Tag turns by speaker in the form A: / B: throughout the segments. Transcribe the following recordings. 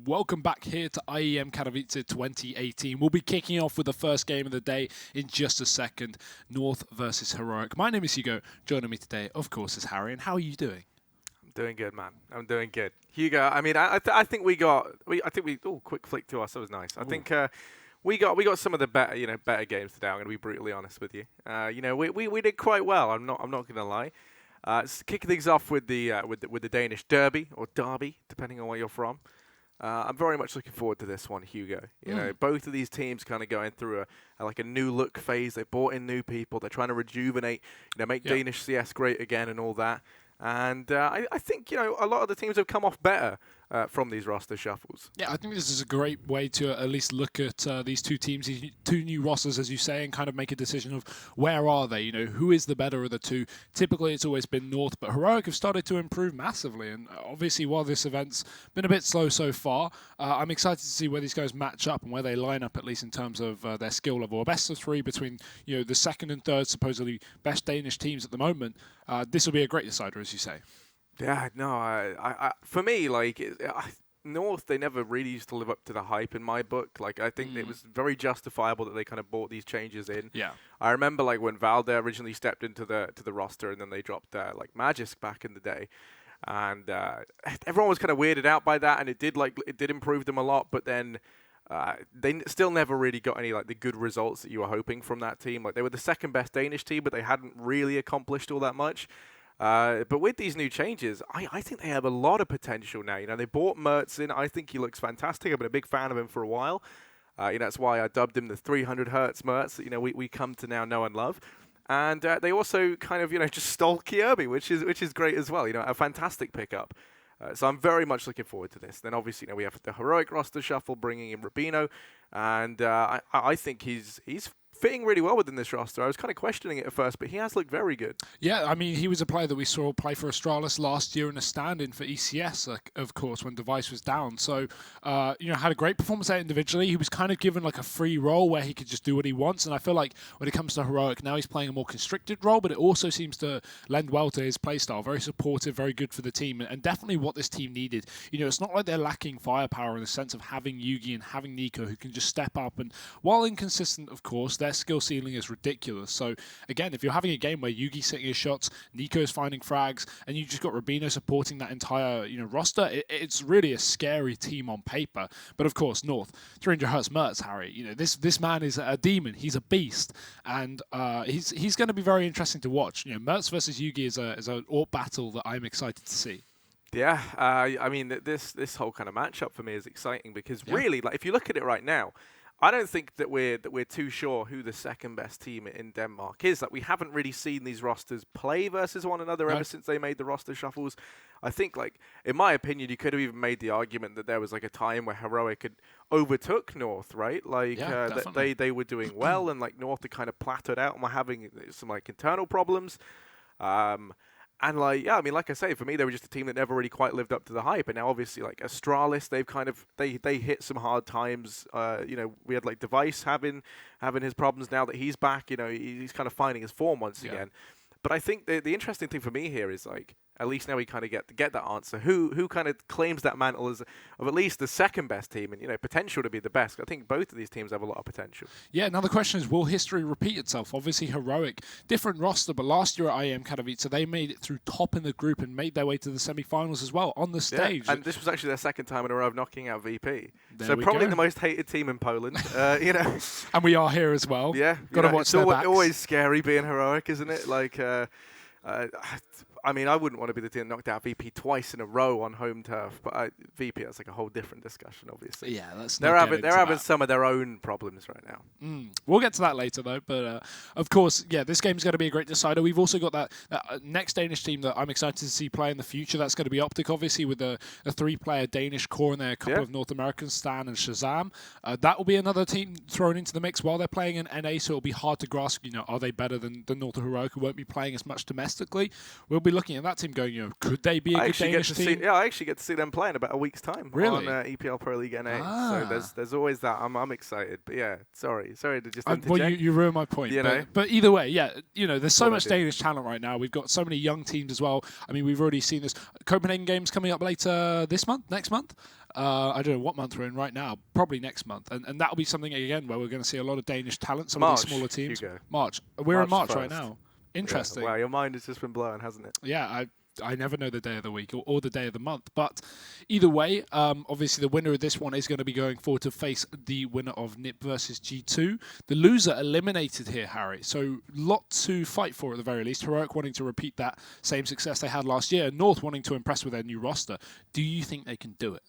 A: Welcome back here to IEM Katowice 2018. We'll be kicking off with the first game of the day in just a second, North versus Heroic. My name is Hugo. Joining me today, of course, is Harry. And how are you doing?
B: I'm doing good, man. I'm doing good. Hugo, I mean, I think oh, quick flick to us. That was nice. I think we got some of the better games today. I'm going to be brutally honest with you. We did quite well. I'm not going to lie. Kicking things off with the Danish derby or derby, depending on where you're from. I'm very much looking forward to this one, Hugo. You know, both of these teams kind of going through a new look phase. They brought in new people. They're trying to rejuvenate, make Danish CS great again and all that. And I think, a lot of the teams have come off better from these roster shuffles.
A: Yeah, I think this is a great way to at least look at these two teams, these two new rosters, as you say, and kind of make a decision of where are they, who is the better of the two. Typically, it's always been North, but Heroic have started to improve massively. And obviously, while this event's been a bit slow so far, I'm excited to see where these guys match up and where they line up, at least in terms of their skill level. A best of three between, the second and third, supposedly best Danish teams at the moment. This will be a great decider, as you say.
B: Yeah, no, for me, North, they never really used to live up to the hype in my book. I think it was very justifiable that they kind of brought these changes in.
A: Yeah.
B: I remember, when Valde originally stepped into the roster, and then they dropped, Magisk back in the day. And everyone was kind of weirded out by that, and it did improve them a lot, but then they still never really got any, the good results that you were hoping from that team. They were the second best Danish team, but they hadn't really accomplished all that much. But with these new changes, I think they have a lot of potential now. They bought Mertz in. I think he looks fantastic. I've been a big fan of him for a while. That's why I dubbed him the 300 Hertz Mertz that, we come to now know and love. And they also kind of, just stole Kirby, which is great as well. A fantastic pickup. So I'm very much looking forward to this. Then obviously, we have the Heroic roster shuffle bringing in Rubino. And I think he's fitting really well within this roster. I was kind of questioning it at first, but he has looked very good.
A: Yeah, I mean, he was a player that we saw play for Astralis last year in a stand-in for ECS, of course, when Device was down. So, had a great performance there individually. He was kind of given a free role where he could just do what he wants. And I feel like when it comes to Heroic, now he's playing a more constricted role, but it also seems to lend well to his playstyle. Very supportive, very good for the team, and definitely what this team needed. It's not like they're lacking firepower in the sense of having Yugi and having Nico who can just step up. And while inconsistent, of course, their skill ceiling is ridiculous. So again, if you're having a game where Yugi's hitting his shots, Nico's finding frags, and you just got Rubino supporting that entire roster, it's really a scary team on paper. But of course, North 300 Hertz Mertz, Harry. This man is a demon. He's a beast, and he's going to be very interesting to watch. Mertz versus Yugi is an AWP battle that I'm excited to see.
B: Yeah, I mean, this whole kind of matchup for me is exciting because really, if you look at it right now, I don't think that we're too sure who the second best team in Denmark is. We haven't really seen these rosters play versus one another ever since they made the roster shuffles. I think, in my opinion, you could have even made the argument that there was a time where Heroic had overtook North, right? They were doing well, and North had kind of plateaued out and were having some internal problems. And like I say, for me, they were just a team that never really quite lived up to the hype. And now, obviously, Astralis, they've kind of they hit some hard times. We had Device having his problems. Now that he's back, he's kind of finding his form once again. But I think the interesting thing for me here is at least now we kind of get that answer. Who kind of claims that mantle of at least the second best team and potential to be the best? I think both of these teams have a lot of potential.
A: Yeah. Now the question is, will history repeat itself? Obviously, Heroic, different roster, but last year at IEM Katowice, they made it through top in the group and made their way to the semi-finals as well on the stage.
B: Yeah, and this was actually their second time in a row of knocking out VP. So probably the most hated team in Poland.
A: And we are here as well.
B: Yeah,
A: got to watch their backs.
B: It's always scary being Heroic, isn't it? I mean, I wouldn't want to be the team that knocked out VP twice in a row on home turf, but VP, that's a whole different discussion, obviously.
A: Yeah,
B: they're having some of their own problems right now.
A: We'll get to that later, though. But of course, this game's going to be a great decider. We've also got that next Danish team that I'm excited to see play in the future. That's going to be Optic, obviously, with a three-player Danish core and there, a couple of North Americans, Stan and Shazam. That will be another team thrown into the mix while they're playing in NA, so it'll be hard to grasp, are they better than North Heroic, who won't be playing as much domestically. We'll be be looking at that team going, could they be a good Danish team?
B: I actually get to see them play in about a week's time
A: really?
B: on EPL Pro League NA. So there's always that. I'm excited. But yeah, sorry to just interject.
A: Well, you ruined my point. But either way, there's so much Danish talent right now. We've got so many young teams as well. I mean, we've already seen this. Copenhagen games coming up later this month, next month. I don't know what month we're in right now. Probably next month, and that'll be something again where we're going to see a lot of Danish talent. Some of these smaller teams.
B: Hugo.
A: March. We're in March right now. Interesting.
B: Yeah. Wow, your mind has just been blown, hasn't it?
A: Yeah, I never know the day of the week or the day of the month. But either way, obviously the winner of this one is going to be going forward to face the winner of NIP versus G2. The loser eliminated here, Harry. So lot to fight for at the very least. Heroic wanting to repeat that same success they had last year. North wanting to impress with their new roster. Do you think they can do it?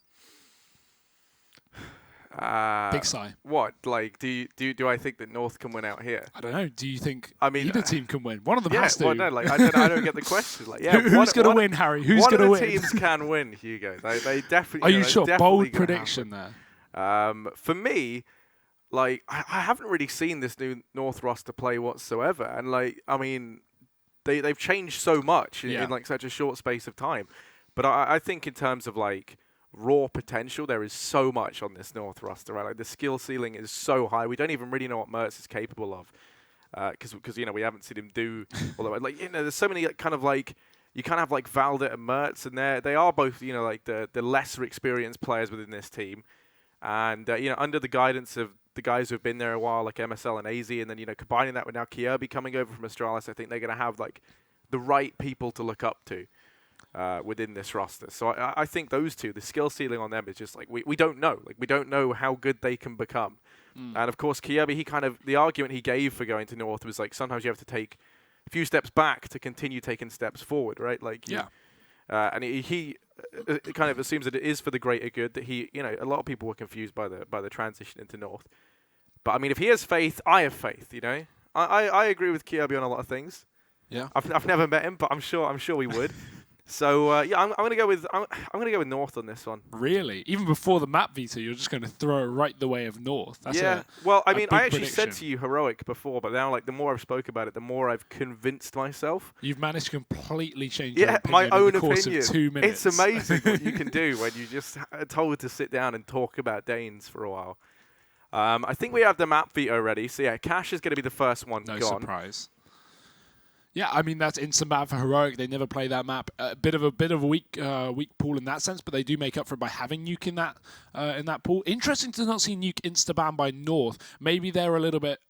A: Big sigh.
B: What? Like, do I think that North can win out here?
A: I don't know. Do you think either team can win? One of them has to.
B: Well, no, like, I don't get the question. Like, yeah,
A: who's going to win, Harry? Who's going to win?
B: One of the teams can win, Hugo. They definitely.
A: Are you sure? Bold prediction there.
B: For me, like, I haven't really seen this new North roster play whatsoever, and like, I mean, they've changed so much in like such a short space of time. But I think in terms of like raw potential, there is so much on this North roster, right? Like the skill ceiling is so high. We don't even really know what Mertz is capable of, because we haven't seen him do. Although there's so many kind of like you kind of have like Valda and Mertz, and they are both like the lesser experienced players within this team, and under the guidance of the guys who have been there a while, like MSL and AZ, and then combining that with now Kirby coming over from Astralis, I think they're going to have like the right people to look up to. Within this roster. So I think those two, the skill ceiling on them is just like, we don't know. Like, we don't know how good they can become. And of course, Kirby, the argument he gave for going to North was like, sometimes you have to take a few steps back to continue taking steps forward, right? Like, and he kind of assumes that it is for the greater good, that a lot of people were confused by the transition into North. But I mean, if he has faith, I have faith, I agree with Kirby on a lot of things.
A: Yeah.
B: I've never met him, but I'm sure we would. So I'm gonna go with North on this one.
A: Really? Even before the map veto, you're just going to throw it right the way of North. That's
B: well, I mean, I actually said to you Heroic before, but now like the more I've spoke about it, the more I've convinced myself.
A: You've managed to completely change your opinion
B: my own
A: in the course
B: opinion.
A: Of 2 minutes.
B: It's amazing what you can do when you just are told to sit down and talk about Danes for a while. I think we have the map veto ready. So yeah, Cash is going to be the first one
A: gone.
B: No
A: surprise. Yeah, I mean that's instant map for Heroic. They never play that map. A bit of a weak pool in that sense, but they do make up for it by having Nuke in that pool. Interesting to not see Nuke insta-banned by North. Maybe they're a little bit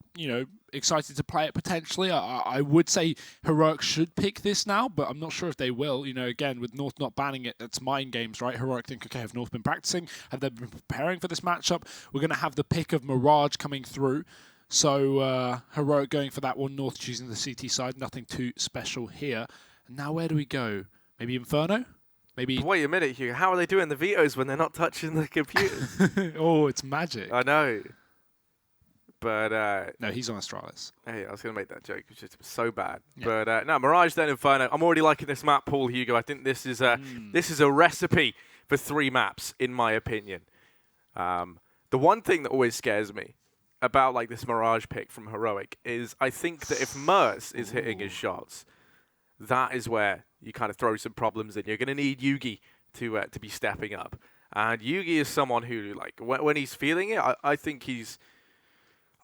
A: excited to play it potentially. I would say Heroic should pick this now, but I'm not sure if they will. Again, with North not banning it, it's mind games, right? Heroic think, okay, have North been practicing? Have they been preparing for this matchup? We're going to have the pick of Mirage coming through. So Heroic going for that one, North choosing the CT side. Nothing too special here. And now where do we go? Maybe Inferno? Maybe.
B: Wait a minute, Hugh. How are they doing the vetoes when they're not touching the computers?
A: Oh, it's magic.
B: I know. But
A: no, he's on Astralis.
B: Hey, I was going to make that joke, which is so bad. Yeah. But no, Mirage then Inferno. I'm already liking this map pool, Hugo. I think this is a recipe for 3 maps, in my opinion. The one thing that always scares me about like this Mirage pick from Heroic is I think that if Mertz is hitting his shots, that is where you kind of throw some problems in. You're going to need Yugi to be stepping up. And Yugi is someone who, like, when he's feeling it, I think he's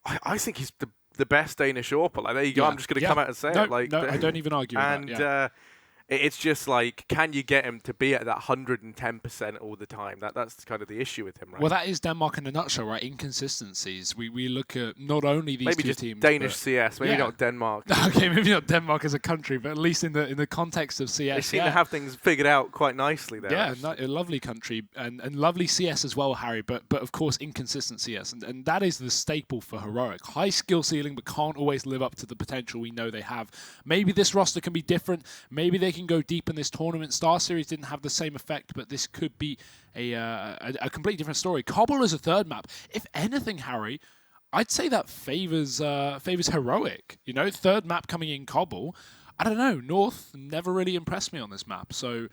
B: the best Danish AWPer. Like, there you go. I'm just going to come out and say it. Like,
A: no, I don't even argue with that.
B: And it's just like, can you get him to be at that 110% all the time? That's kind of the issue with him, right?
A: Well, that is Denmark in a nutshell, right? Inconsistencies. We look at not only these two teams,
B: Danish CS, maybe not Denmark.
A: Okay, maybe not Denmark as a country, but at least in the context of CS,
B: they seem to have things figured out quite nicely there.
A: Yeah, a lovely country and lovely CS as well, Harry. But of course, inconsistent CS, and that is the staple for Heroic. High skill ceiling, but can't always live up to the potential we know they have. Maybe this roster can be different. Maybe they can go deep in this tournament. Star Series didn't have the same effect, but this could be a completely different story. Cobble is a third map. If anything, Harry, I'd say that favors Heroic. Third map coming in Cobble. I don't know. North never really impressed me on this map. So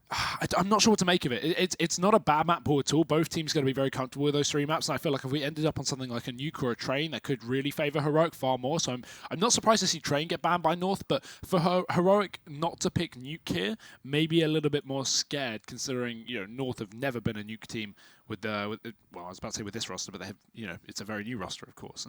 A: I'm not sure what to make of it. It's not a bad map pool at all. Both teams are going to be very comfortable with those 3 maps, and I feel like if we ended up on something like a Nuke or a Train, that could really favour Heroic far more. So I'm not surprised to see Train get banned by North, but for Heroic not to pick Nuke here, maybe a little bit more scared, considering North have never been a Nuke team with well, I was about to say with this roster, but they have it's a very new roster, of course,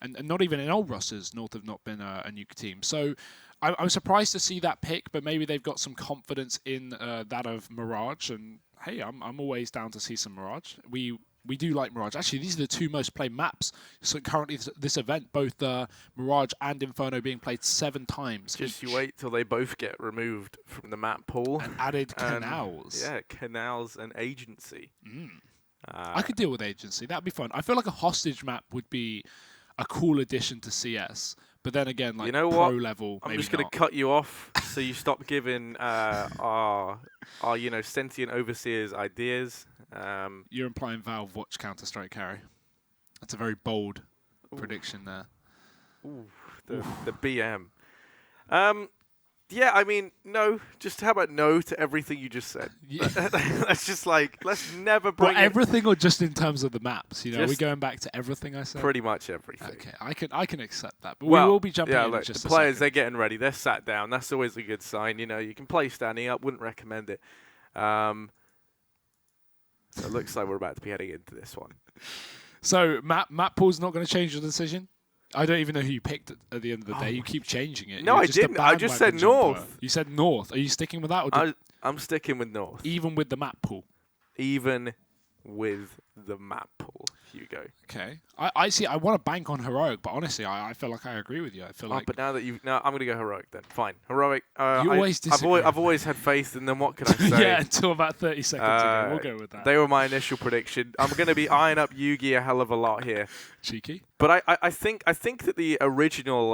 A: and not even in old rosters, North have not been a Nuke team. So I'm surprised to see that pick, but maybe they've got some confidence in that of Mirage. And hey, I'm always down to see some Mirage. We do like Mirage. Actually, these are the 2 most played maps. So currently, this event, both Mirage and Inferno being played 7 times.
B: Just you wait till they both get removed from the map pool.
A: And added canals.
B: Yeah, canals and agency.
A: I could deal with agency. That'd be fun. I feel like a hostage map would be a cool addition to CS. But then again, like pro level,
B: I'm just going to cut you off so you stop giving our sentient overseers ideas.
A: You're implying Valve watch Counter-Strike, Harry. That's a very bold prediction there.
B: Ooh, the BM. Yeah, I mean, no. Just how about no to everything you just said? Yeah. That's just like, let's never bring
A: everything or just in terms of the maps? Are we going back to everything I said?
B: Pretty much everything.
A: Okay, I can accept that. But we will be jumping in
B: look,
A: just
B: the
A: a
B: players,
A: second.
B: they're getting ready. They're sat down. That's always a good sign. You can play standing up. Wouldn't recommend it. So it looks like we're about to be heading into this one.
A: So map pool's not going to change your decision? I don't even know who you picked at the end of the day. You keep changing it.
B: No, I didn't. I just said North.
A: You said North. Are you sticking with that? Or
B: I'm sticking with North.
A: Even with the map pool?
B: Even with the map pool, Hugo.
A: Okay. I see. I want to bank on Heroic, but honestly, I feel like I agree with you. I feel like.
B: But now that I'm going to go Heroic then. Fine. Heroic.
A: You always disagree.
B: I've always had faith in them. What can I say?
A: Yeah, until about 30 seconds ago. We'll go with that.
B: They were my initial prediction. I'm going to be eyeing up Yugi a hell of a lot here.
A: Cheeky.
B: But I think that the original,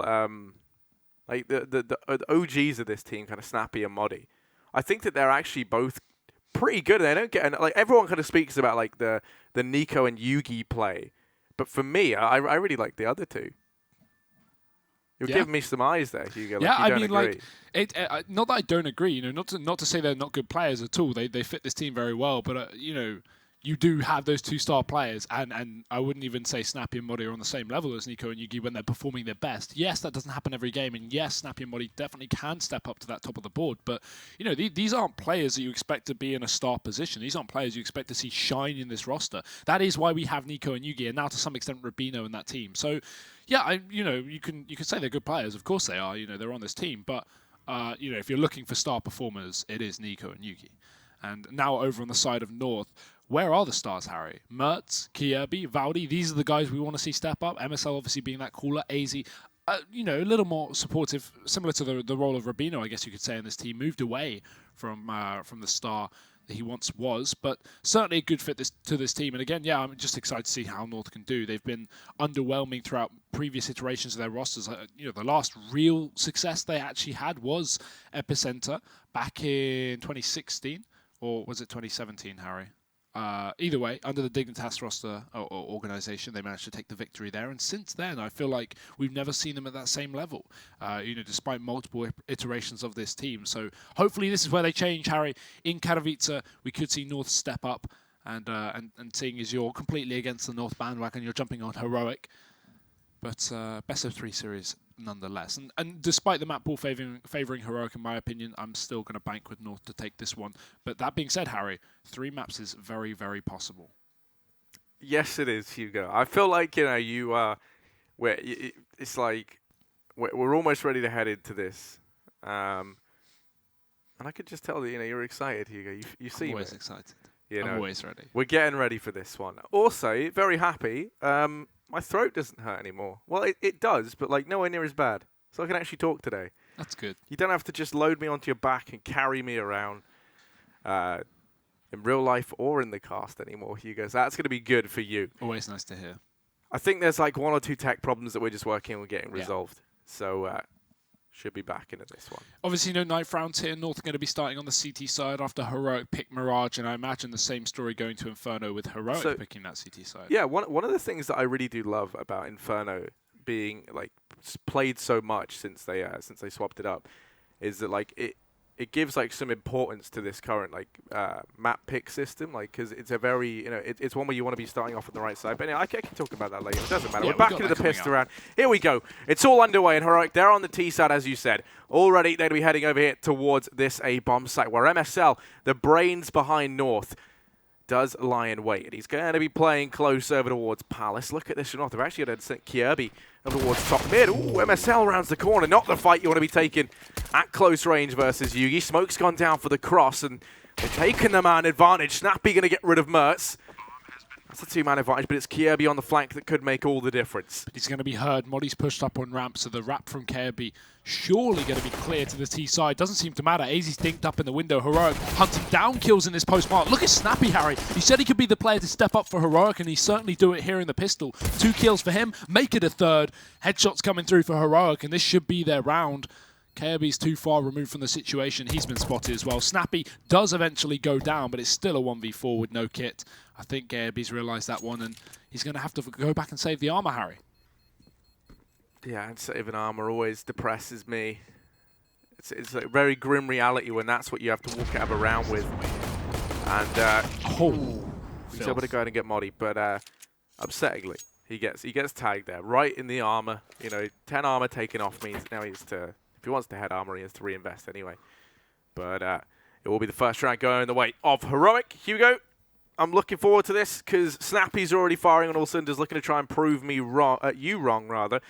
B: like the OGs of this team, kind of Snappy and Moddy, I think that they're actually both pretty good. They don't get like everyone kind of speaks about like the Nico and Yugi play, but for me, I really like the other 2. You're giving me some eyes there, Hugo.
A: Yeah,
B: I
A: mean, like not that I don't agree. Not to say they're not good players at all. They fit this team very well, but you do have those 2-star players, and I wouldn't even say Snappy and Moddy are on the same level as Nico and Yugi when they're performing their best. Yes, that doesn't happen every game, and yes, Snappy and Moddy definitely can step up to that top of the board, but these aren't players that you expect to be in a star position. These aren't players you expect to see shine in this roster. That is why we have Nico and Yugi, and now to some extent Rubino in that team. So, yeah, you can say they're good players. Of course they are. They're on this team, but if you're looking for star performers, it is Nico and Yugi. And now over on the side of North, where are the stars, Harry? Mertz, Kierby, Valdi, these are the guys we want to see step up. MSL obviously being that cooler. AZ, a little more supportive, similar to the role of Rubino, I guess you could say, in this team. Moved away from the star that he once was, but certainly a good fit to this team. And again, yeah, I'm just excited to see how North can do. They've been underwhelming throughout previous iterations of their rosters. The last real success they actually had was Epicenter back in 2016. Or was it 2017, Harry? Either way, under the Dignitas roster or organization, they managed to take the victory there. And since then, I feel like we've never seen them at that same level, despite multiple iterations of this team. So hopefully this is where they change, Harry. In Katowice, we could see North step up. And seeing as you're completely against the North bandwagon, you're jumping on Heroic. But best of 3 series nonetheless. And despite the map pool favouring Heroic, in my opinion, I'm still going to bank with North to take this one. But that being said, Harry, 3 maps is very, very possible.
B: Yes, it is, Hugo. I feel like, it's like we're almost ready to head into this. And I could just tell that, you're excited, Hugo. You seem
A: always excited. I'm always ready.
B: We're getting ready for this one. Also, very happy. My throat doesn't hurt anymore. Well, it does, but nowhere near as bad. So I can actually talk today.
A: That's good.
B: You don't have to just load me onto your back and carry me around in real life or in the cast anymore, Hugo. So that's going to be good for you.
A: Always nice to hear.
B: I think there's 1 or 2 tech problems that we're just working on getting resolved. So should be back into this one.
A: Obviously, no knife rounds here. North are going to be starting on the CT side after Heroic picked Mirage, and I imagine the same story going to Inferno with Heroic picking that CT side.
B: Yeah, one of the things that I really do love about Inferno being played so much since they swapped it up is that it gives like some importance to this current like map pick system, like because it's a very it's one where you want to be starting off on the right side. But anyway, I can talk about that later. It doesn't matter.
A: Yeah,
B: We're back into the pistol round. Here we go. It's all underway, and Heroic, they're on the T side as you said. Already they'd be heading over here towards this A bomb site where MSL, the brains behind North, does lie in wait. And he's going to be playing close over towards Palace. Look at this from North. They've actually got to send Kirby over towards top mid. Ooh, MSL rounds the corner. Not the fight you want to be taking at close range versus Yugi. Smoke's gone down for the cross, and they're taking the man advantage. Snappy going to get rid of Mertz. That's a two-man advantage, but it's Kirby on the flank that could make all the difference.
A: But he's going to be heard. Molly's pushed up on ramp, so the wrap from Kirby surely going to be clear to the T side. Doesn't seem to matter. AZ's dinked up in the window. Heroic hunting down kills in this post-mark. Look at Snappy, Harry. He said he could be the player to step up for Heroic, and he certainly do it here in the pistol. 2 kills for him. Make it a third. Headshots coming through for Heroic, and this should be their round. Kirby's too far removed from the situation. He's been spotted as well. Snappy does eventually go down, but it's still a 1v4 with no kit. I think Kirby's realised that one, and he's going to have to go back and save the armor, Harry.
B: Yeah, and saving armor always depresses me. It's a very grim reality when that's what you have to walk out of a round with. And he's able to go ahead and get Modi, but upsettingly, he gets tagged there, right in the armor. 10 armor taken off means now he has to, if he wants to head armor, he has to reinvest anyway. But it will be the first round going the way of Heroic. Hugo, I'm looking forward to this because Snappy's already firing on all cylinders, looking to try and prove me wrong, you wrong rather,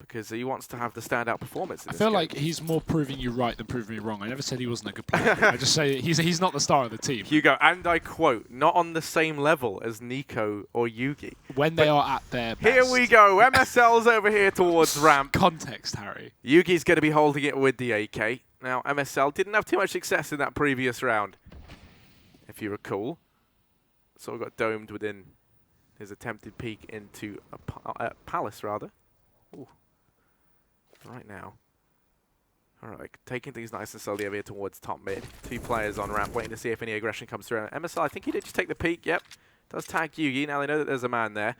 B: because he wants to have the standout performance. I
A: feel like he's more proving you right than proving me wrong. I never said he wasn't a good player. I just say he's not the star of the team.
B: Hugo, and I quote, not on the same level as Nico or Yugi.
A: When they are at their best.
B: Here we go. MSL's over here towards ramp.
A: Context, Harry.
B: Yugi's going to be holding it with the AK. Now, MSL didn't have too much success in that previous round, if you recall. Sort of got domed within his attempted peek into a palace, rather. Ooh. Right now. All right, taking things nice and slowly over here towards top mid. 2 players on ramp, waiting to see if any aggression comes through. MSL, I think he did just take the peek. Yep, does tag Yugi. Now they know that there's a man there.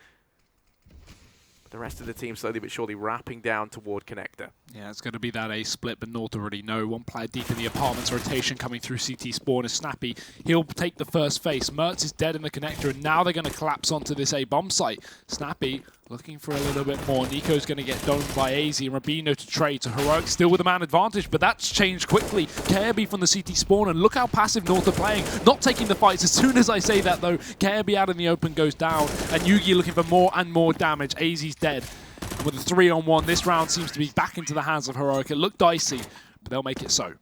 B: The rest of the team slowly but surely wrapping down toward connector.
A: Yeah, it's going to be that A split, but North already know. 1 player deep in the apartments, rotation coming through CT spawn is Snappy. He'll take the first face. Mertz is dead in the connector, and now they're going to collapse onto this A bomb site. Snappy looking for a little bit more. Nico's going to get domed by AZ, and Rabino to trade to Heroic, still with a man advantage, but that's changed quickly. Kirby from the CT spawn, and look how passive North are playing. Not taking the fights. As soon as I say that, though, Kirby out in the open goes down, and Yugi looking for more and more damage. AZ's dead. And with a 3-on-1, this round seems to be back into the hands of Heroic. It looked dicey, but they'll make it so.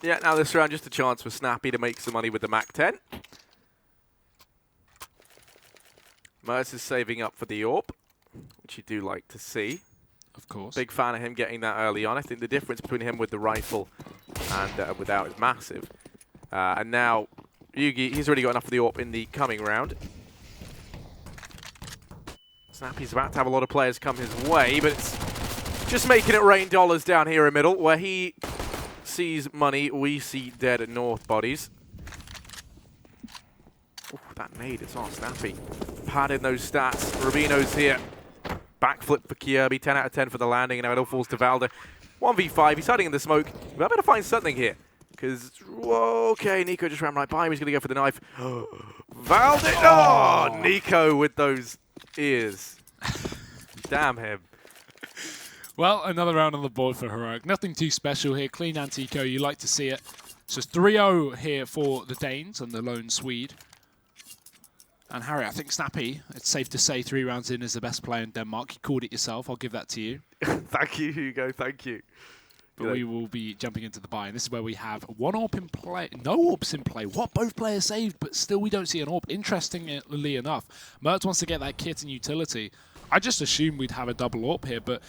B: Yeah, now this round just a chance for Snappy to make some money with the MAC-10. Mertz is saving up for the AWP, which you do like to see.
A: Of course.
B: Big fan of him getting that early on. I think the difference between him with the rifle and without is massive. And now, Yugi, he's already got enough for the AWP in the coming round. Snappy's about to have a lot of players come his way, but it's just making it rain dollars down here in middle, where he sees money, we see dead North bodies. Ooh, that nade, it's on Snappy. Padding those stats. Rubino's here. Backflip for Kirby, 10 out of 10 for the landing, and now it all falls to Valder. 1v5, he's hiding in the smoke. We better find something here. Because, okay, Nico just ran right by him. He's going to go for the knife. Valder! Oh, Nico with those ears. Damn him.
A: Well, another round on the board for Heroic. Nothing too special here. Clean anti-eco, you like to see it. So it's 3-0 here for the Danes and the lone Swede. And Harry, I think Snappy, it's safe to say 3 rounds in is the best player in Denmark. You called it yourself. I'll give that to you.
B: Thank you, Hugo. Thank you.
A: But we will be jumping into the buy. And this is where we have 1 AWP in play. No AWPs in play. What? Both players saved, but still we don't see an AWP. Interestingly enough, Mertz wants to get that kit and utility. I just assumed we'd have a double AWP here, but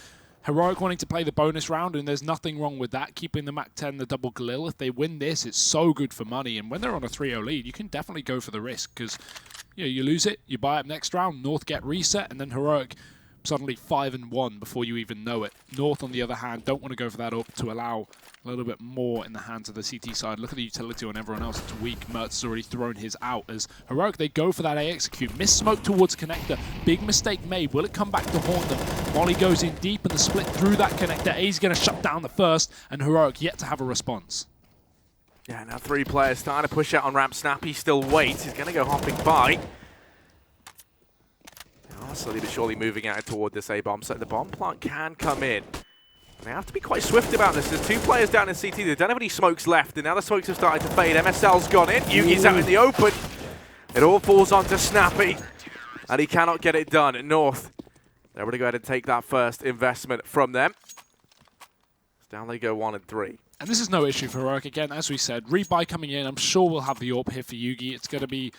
A: Heroic wanting to play the bonus round, and there's nothing wrong with that. Keeping the MAC-10, the double Galil. If they win this, it's so good for money. And when they're on a 3-0 lead, you can definitely go for the risk, because you lose it, you buy up next round, North get reset, and then Heroic suddenly 5-1 before you even know it. North, on the other hand, don't want to go for that up to allow a little bit more in the hands of the CT side. Look at the utility on everyone else. It's weak. Mertz has already thrown his out as Heroic, they go for that A execute. Miss smoke towards connector. Big mistake made. Will it come back to haunt them? Molly goes in deep and the split through that connector. A's going to shut down the first, and Heroic yet to have a response.
B: Yeah, now 3 players starting to push out on ramp. Snappy still waits. He's going to go hopping by. Slowly but surely moving out toward this A-bomb. So the bomb plant can come in. They have to be quite swift about this. There's 2 players down in CT. They don't have any smokes left, and now the smokes have started to fade. MSL's gone in. Yugi's out in the open. It all falls onto Snappy, and he cannot get it done. North, they're going to go ahead and take that first investment from them. Down they go 1 and 3.
A: And this is no issue for Heroic. Again, as we said, rebuy coming in. I'm sure we'll have the AWP here for Yugi. It's going to be,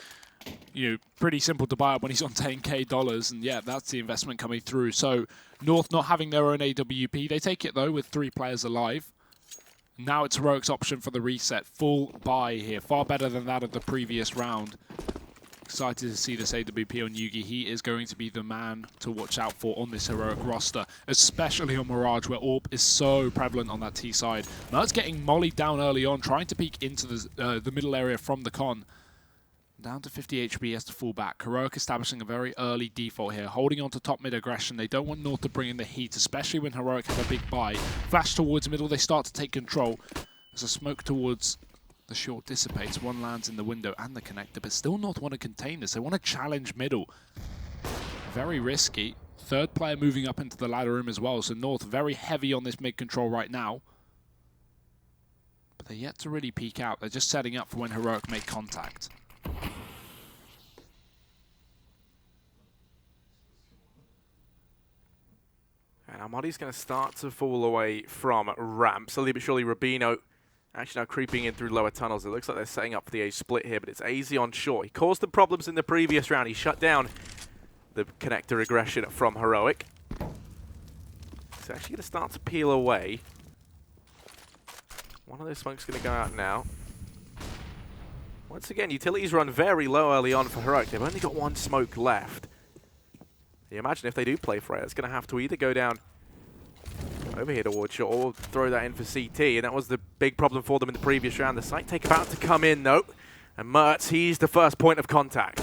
A: pretty simple to buy up when he's on $10K, and yeah, that's the investment coming through. So North not having their own AWP, they take it though with 3 players alive. Now it's Heroic's option for the reset. Full buy here, far better than that of the previous round. Excited to see this AWP on Yugi. He is going to be the man to watch out for on this Heroic roster, especially on Mirage, where AWP is so prevalent on that T side. Mertz getting mollied down early on, trying to peek into the middle area from the con. Down to 50 HP as to fall back. Heroic establishing a very early default here, holding on to top mid aggression. They don't want North to bring in the heat, especially when Heroic have a big buy. Flash towards middle, they start to take control. There's a smoke towards the short dissipates. One lands in the window and the connector, but still North want to contain this. They want to challenge middle. Very risky. 3rd player moving up into the ladder room as well, so North very heavy on this mid control right now. But they're yet to really peek out. They're just setting up for when Heroic make contact.
B: And Amadi's going to start to fall away from ramp. Slowly but surely, Rubino actually now creeping in through lower tunnels. It looks like they're setting up for the A split here, but it's AZ on short. He caused the problems in the previous round. He shut down the connector aggression from Heroic. It's actually going to start to peel away. One of those smokes going to go out now. Once again, utilities run very low early on for Heroic. They've only got 1 smoke left. You imagine if they do play for it, it's going to have to either go down over here towards short or throw that in for CT, and that was the big problem for them in the previous round. The site take about to come in though, and Mertz, he's the first point of contact.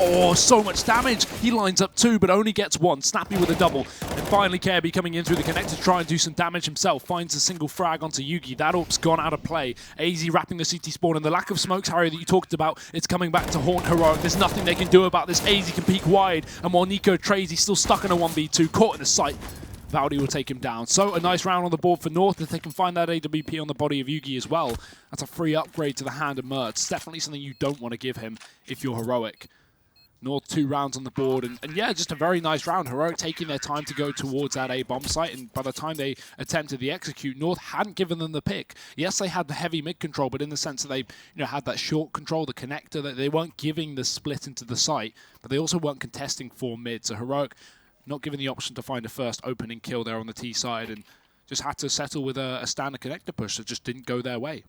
A: Oh, so much damage. He lines up 2, but only gets 1. Snappy with a double. And finally, Kirby coming in through the connector to try and do some damage himself. Finds a single frag onto Yugi. That AWP's gone out of play. AZ wrapping the CT spawn. And the lack of smokes, Harry, that you talked about, it's coming back to haunt Heroic. There's nothing they can do about this. AZ can peek wide. And while Nico trades, he's still stuck in a 1v2. Caught in the sight. VoDs will take him down. So a nice round on the board for North. If they can find that AWP on the body of Yugi as well, that's a free upgrade to the hand of Mertz. Definitely something you don't want to give him if you're Heroic. North 2 rounds on the board, and yeah, just a very nice round. Heroic taking their time to go towards that A-bomb site, and by the time they attempted the execute, North hadn't given them the pick. Yes, they had the heavy mid control, but in the sense that they had that short control, the connector, that they weren't giving the split into the site, but they also weren't contesting for mid. So Heroic not given the option to find a first opening kill there on the T side, and just had to settle with a standard connector push that just didn't go their way.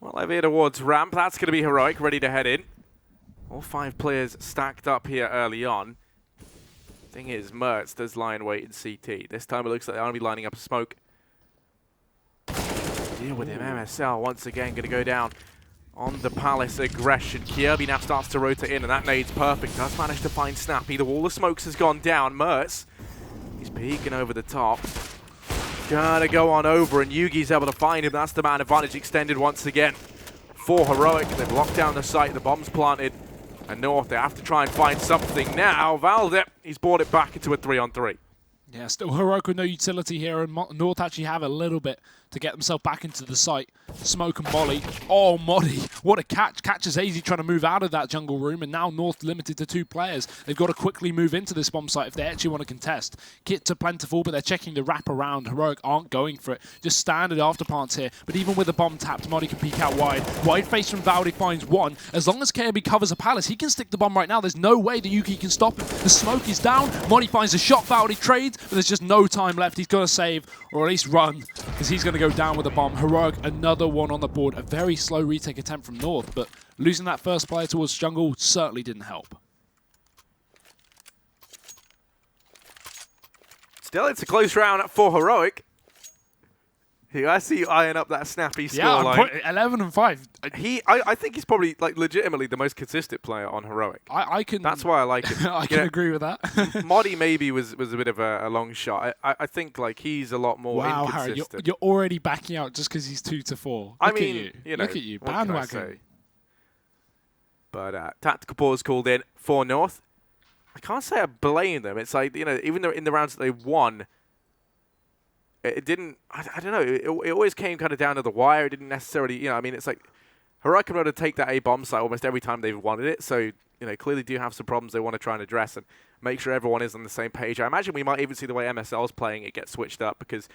B: Well, over here towards ramp, that's going to be Heroic, ready to head in. All 5 players stacked up here early on. Thing is, Mertz does lie in wait in CT. This time it looks like they're going to be lining up a smoke. Deal with him, MSL once again going to go down on the Palace aggression. Kirby now starts to rotate in, and that nade's perfect. Does manage to find Snappy. The wall of smokes has gone down. Mertz, he's peeking over the top. Gonna go on over, and Yugi's able to find him. That's the man advantage extended once again for Heroic. They've locked down the site, the bomb's planted, and North, they have to try and find something now. Valde, he's brought it back into a 3-on-3.
A: Yeah, still Heroic with no utility here, and North actually have a little bit to get themselves back into the site. Smoke and Molly. Oh, Molly, what a catch. Catches AZ trying to move out of that jungle room, and now North limited to 2 players. They've got to quickly move into this bomb site if they actually want to contest. Kits are plentiful, but they're checking the wrap around. Heroic aren't going for it. Just standard afterparts here, but even with the bomb tapped, Molly can peek out wide. Wide face from VoDs finds 1. As long as Kirby covers a Palace, he can stick the bomb right now. There's no way that Yuki can stop him. The smoke is down. Molly finds a shot. VoDs trades, but there's just no time left. He's got to save, or at least run, because he's going to go go down with a bomb. Heroic, another one on the board. A very slow retake attempt from North, but losing that first player towards jungle certainly didn't help.
B: Still, it's a close round for Heroic. I see you eyeing up that snappy scoreline.
A: Yeah, 11 and 5.
B: I think he's probably like legitimately the most consistent player on Heroic.
A: I can.
B: That's why I like him.
A: I can agree with that.
B: Modi maybe was a bit of a long shot. I think like he's a lot more inconsistent.
A: Harry, you're already backing out just because he's 2 to 4.
B: I mean,
A: Look at you, bandwagon.
B: But tactical pause called in for North. I can't say I blame them. It's like, even though in the rounds that they won, it didn't, I don't know, it always came kind of down to the wire. It didn't necessarily, I mean, it's like Heroic can able to take that A bomb site almost every time they've wanted it. So, clearly do have some problems they want to try and address and make sure everyone is on the same page. I imagine we might even see the way MSL's playing it get switched up because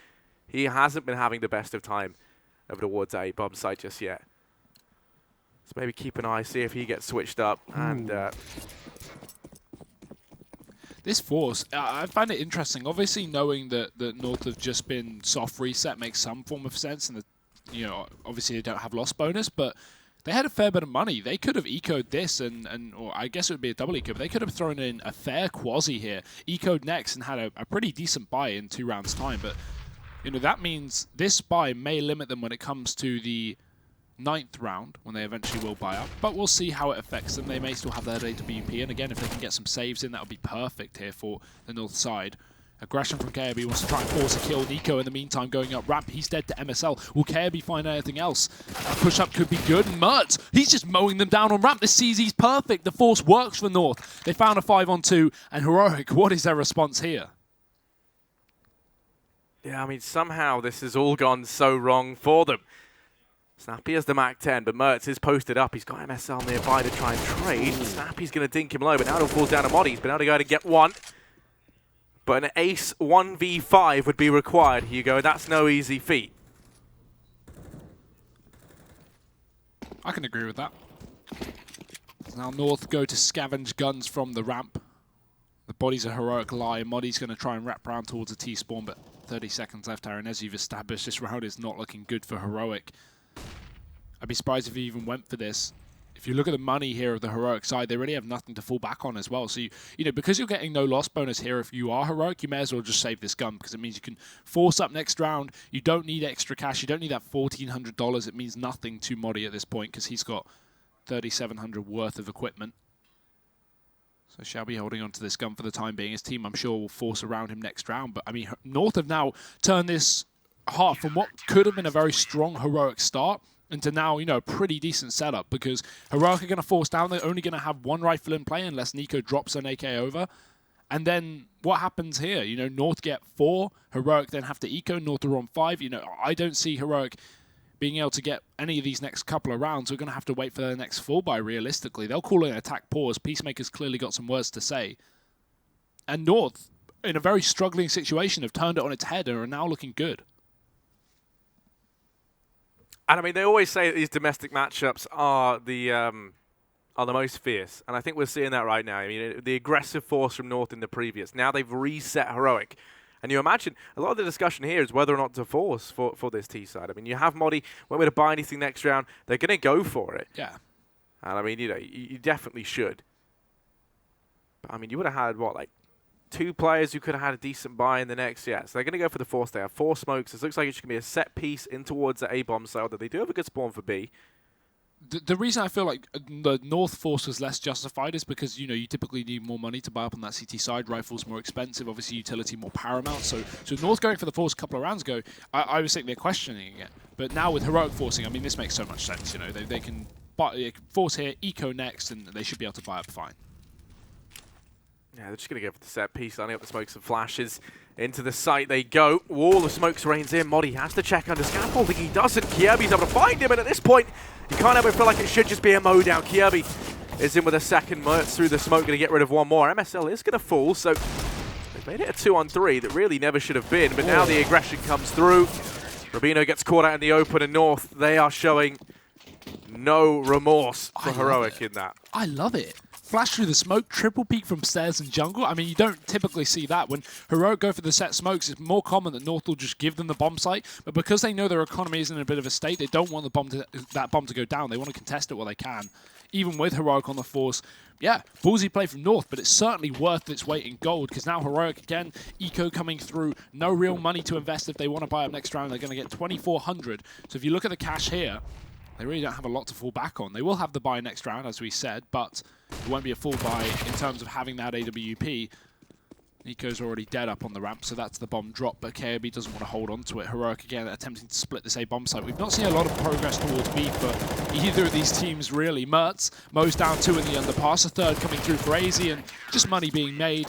B: he hasn't been having the best of time over towards A bomb site just yet. So maybe keep an eye, see if he gets switched up. Ooh. And
A: this force, I find it interesting. Obviously, knowing that North have just been soft reset makes some form of sense, and obviously they don't have loss bonus, but they had a fair bit of money. They could have ecoed this, or I guess it would be a double eco, but they could have thrown in a fair quasi here, ecoed next, and had a pretty decent buy in 2 rounds' time. But that means this buy may limit them when it comes to the 9th round, when they eventually will buy up, but we'll see how it affects them. They may still have their data BUP, and again, if they can get some saves in, that would be perfect here for the North side. Aggression from KRB wants to try and force a kill. Nico, in the meantime, going up ramp. He's dead to MSL. Will KRB find anything else? A push-up could be good. Mert, he's just mowing them down on ramp. This CZ's perfect. The force works for North. They found a 5-on-2, and Heroic, what is their response here?
B: Yeah, I mean, somehow this has all gone so wrong for them. Snappy has the Mach 10, but Mertz is posted up. He's got MSL nearby to try and trade. Snappy's going to dink him low, but now it falls down to Modi. He's been able to go and get one. But an ace 1v5 would be required, Hugo. That's no easy feat.
A: I can agree with that. Now North go to scavenge guns from the ramp. The body's a Heroic lie, and Modi's going to try and wrap around towards a T-spawn, but 30 seconds left, Aaron. As you've established, this round is not looking good for Heroic. I'd be surprised if he even went for this. If you look at the money here of the Heroic side, they really have nothing to fall back on as well. So, because you're getting no loss bonus here, if you are Heroic, you may as well just save this gun because it means you can force up next round. You don't need extra cash. You don't need that $1,400. It means nothing to Modi at this point because he's got $3,700 worth of equipment. So Shelby holding on to this gun for the time being. His team, I'm sure, will force around him next round. But, I mean, North have now turned this heart from what could have been a very strong Heroic start into now, a pretty decent setup because Heroic are going to force down. They're only going to have one rifle in play unless Nico drops an AK over. And then what happens here? North get 4, Heroic then have to eco, North are on 5. I don't see Heroic being able to get any of these next couple of rounds. We're going to have to wait for their next full buy, realistically. They'll call it an attack pause. Peacemaker's clearly got some words to say. And North, in a very struggling situation, have turned it on its head and are now looking good.
B: And I mean, they always say that these domestic matchups are the most fierce, and I think we're seeing that right now. I mean, the aggressive force from North in the previous. Now they've reset Heroic, and you imagine a lot of the discussion here is whether or not to force for this T side. I mean, you have Modi won't be able to buy anything next round. They're going to go for it.
A: Yeah.
B: And I mean, you definitely should. But I mean, you would have had what, like 2 players who could have had a decent buy in the next, so they're going to go for the force. They have 4 smokes. It looks like it's going to be a set piece in towards the A-bomb side, that they do have a good spawn for B.
A: The reason I feel like the North force was less justified is because, you typically need more money to buy up on that CT side. Rifles more expensive, obviously utility more paramount. So North going for the force a couple of rounds ago, I was thinking they're questioning it. But now with Heroic forcing, I mean, this makes so much sense. They can force here, eco next, and they should be able to buy up fine.
B: Yeah, they're just going to go for the set piece, lining up the smokes and flashes. Into the site they go. Wall of smokes rains in. Modi has to check under scaffolding. He doesn't. Kierby's able to find him, and at this point, you can't help but feel like it should just be a mow down. Kierby is in with a second. Mertz through the smoke, going to get rid of one more. MSL is going to fall, so they've made it a 2-on-3 that really never should have been, but now the aggression comes through. Rubino gets caught out in the open, and North, they are showing no remorse for Heroic in that.
A: I love it. flash through the smoke, triple peek from stairs and jungle. I mean, you don't typically see that. When Heroic go for the set smokes, it's more common that North will just give them the bomb site, but because they know their economy is in a bit of a state, they don't want that bomb to go down. They want to contest it while they can. Even with Heroic on the force, yeah, ballsy play from North, but it's certainly worth its weight in gold, because now Heroic, again, eco coming through, no real money to invest if they want to buy up next round. They're going to get 2,400. So if you look at the cash here, they really don't have a lot to fall back on. They will have the buy next round, as we said, but it won't be a full buy in terms of having that AWP. Nico's already dead up on the ramp, so that's the bomb drop, but KOB doesn't want to hold on to it. Heroic, again, attempting to split this A bomb site. We've not seen a lot of progress towards B for either of these teams, really. Mertz, Mo's down 2 in the underpass, a third coming through for AZ, and just money being made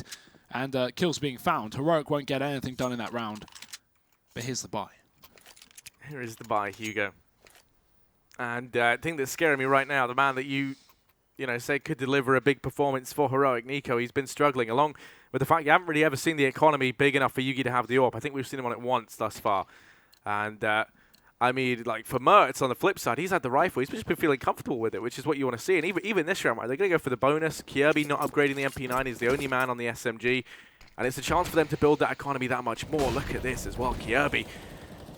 A: and kills being found. Heroic won't get anything done in that round, but here's the buy.
B: Here is the buy, Hugo. And the thing that's scaring me right now, the man that you say could deliver a big performance for Heroic, Nico, he's been struggling, along with the fact you haven't really ever seen the economy big enough for Yugi to have the AWP. I think we've seen him on it once thus far. And, I mean, like, for Mertz, on the flip side, he's had the rifle. He's just been feeling comfortable with it, which is what you want to see. And even this round, right, they're going to go for the bonus. Kirby not upgrading the MP9. He's the only man on the SMG. And it's a chance for them to build that economy that much more. Look at this as well, Kirby.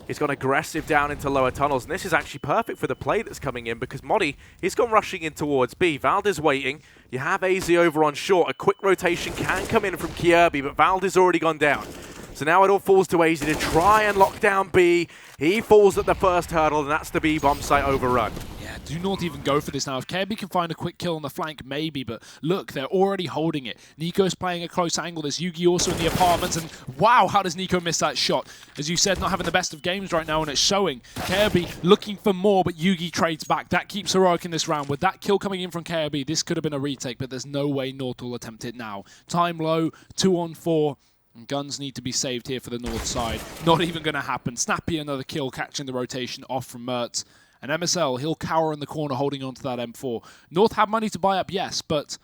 B: He's gone aggressive down into lower tunnels, and this is actually perfect for the play that's coming in, because Modi, he's gone rushing in towards B. Valde's waiting. You have AZ over on short. A quick rotation can come in from Kirby, but Valde's already gone down. So now it all falls to AZ to try and lock down B. He falls at the first hurdle, and that's the B bomb site overrun.
A: Yeah, do not even go for this now. If Kirby can find a quick kill on the flank, maybe, but look, they're already holding it. Nico's playing a close angle. There's Yugi also in the apartments, and wow, how does Nico miss that shot? As you said, not having the best of games right now, and it's showing. Kirby looking for more, but Yugi trades back. That keeps Heroic in this round. With that kill coming in from Kirby, this could have been a retake, but there's no way North will attempt it now. Time low, 2 on 4. And guns need to be saved here for the North side. Not even going to happen. Snappy, another kill, catching the rotation off from Mertz. And MSL, he'll cower in the corner holding on to that M4. North have money to buy up, yes, but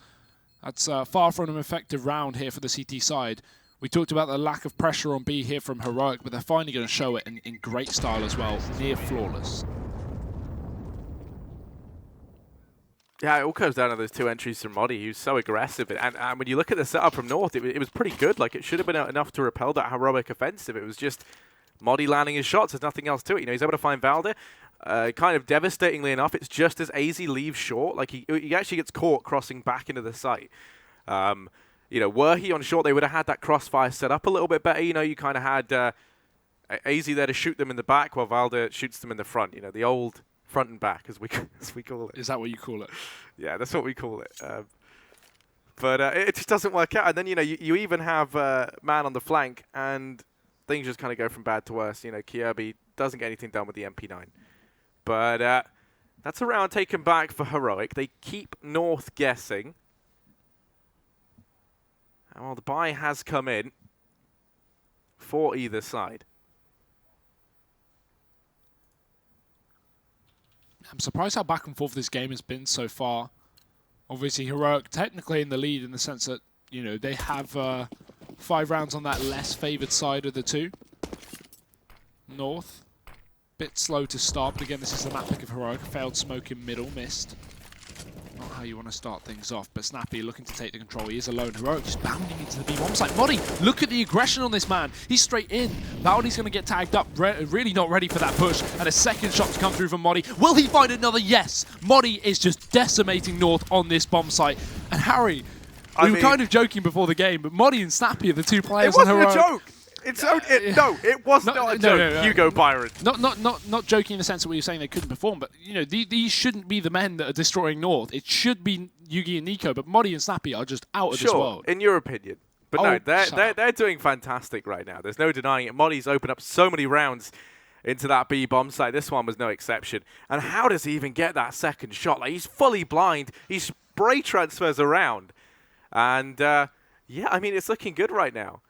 A: that's far from an effective round here for the CT side. We talked about the lack of pressure on B here from Heroic, but they're finally going to show it in great style as well. Near flawless.
B: Yeah, it all comes down to those 2 entries from Modi. He was so aggressive. And when you look at the setup from North, it was pretty good. Like, it should have been enough to repel that Heroic offensive. It was just Modi landing his shots. There's nothing else to it. He's able to find Valde. Kind of devastatingly enough, it's just as AZ leaves short. Like, he actually gets caught crossing back into the site. Were he on short, they would have had that crossfire set up a little bit better. You kind of had AZ there to shoot them in the back while Valde shoots them in the front. The old front and back, as we call it.
A: Is that what you call it?
B: Yeah, that's what we call it. But it just doesn't work out. And then, you even have man on the flank, and things just kind of go from bad to worse. Kirby doesn't get anything done with the MP9. But that's a round taken back for Heroic. They keep North guessing. And while the buy has come in for either side.
A: I'm surprised how back and forth this game has been so far. Obviously, Heroic technically in the lead in the sense that, they have 5 rounds on that less favoured side of the 2. North, bit slow to start, but again, this is the map pick of Heroic. Failed smoke in middle, missed. Not how you want to start things off, but Snappy looking to take the control. He is alone. Heroic just bounding into the B-bomb site. Modi, look at the aggression on this man. He's straight in. Valdi's going to get tagged up. Really not ready for that push. And a second shot to come through from Modi. Will he find another? Yes. Modi is just decimating North on this bomb site. And Harry, we were kind of joking before the game, but Modi and Snappy are the 2 players on Heroic.
B: It wasn't a joke. No, it was not a joke. No. Hugo Byron.
A: Not joking in the sense that we were saying they couldn't perform, but these shouldn't be the men that are destroying North. It should be Yugi and Nico, but Modi and Snappy are just out of this world.
B: In your opinion. But no, they're doing fantastic right now. There's no denying it. Modi's opened up so many rounds into that B bomb site. This one was no exception. And how does he even get that second shot? Like, he's fully blind. He spray transfers around. And yeah, I mean, it's looking good right now.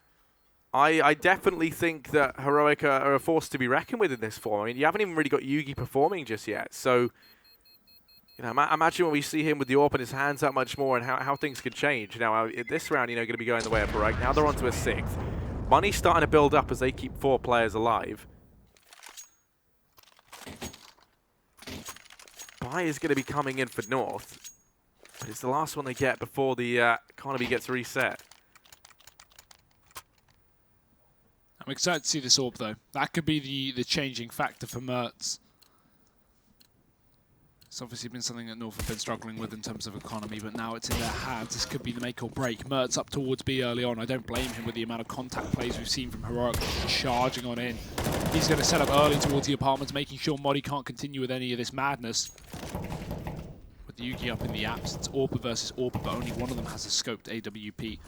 B: I definitely think that Heroic are a force to be reckoned with in this form. I mean, you haven't even really got Yugi performing just yet. So, imagine when we see him with the AWP in his hands that much more and how things could change. Now, this round, going to be going the way of Heroic. Now they're on to a 6th. Money's starting to build up as they keep 4 players alive. Buy is going to be coming in for North. But It's the last one they get before the economy gets reset.
A: I'm excited to see this orb, though. That could be the changing factor for Mertz. It's obviously been something that North have been struggling with in terms of economy, but now it's in their hands. This could be the make or break. Mertz up towards B early on. I don't blame him with the amount of contact plays we've seen from Heroic, charging on in. He's going to set up early towards the apartments, making sure Modi can't continue with any of this madness. With Yugi up in the apps, it's Orpa versus Orpa, but only one of them has a scoped AWP.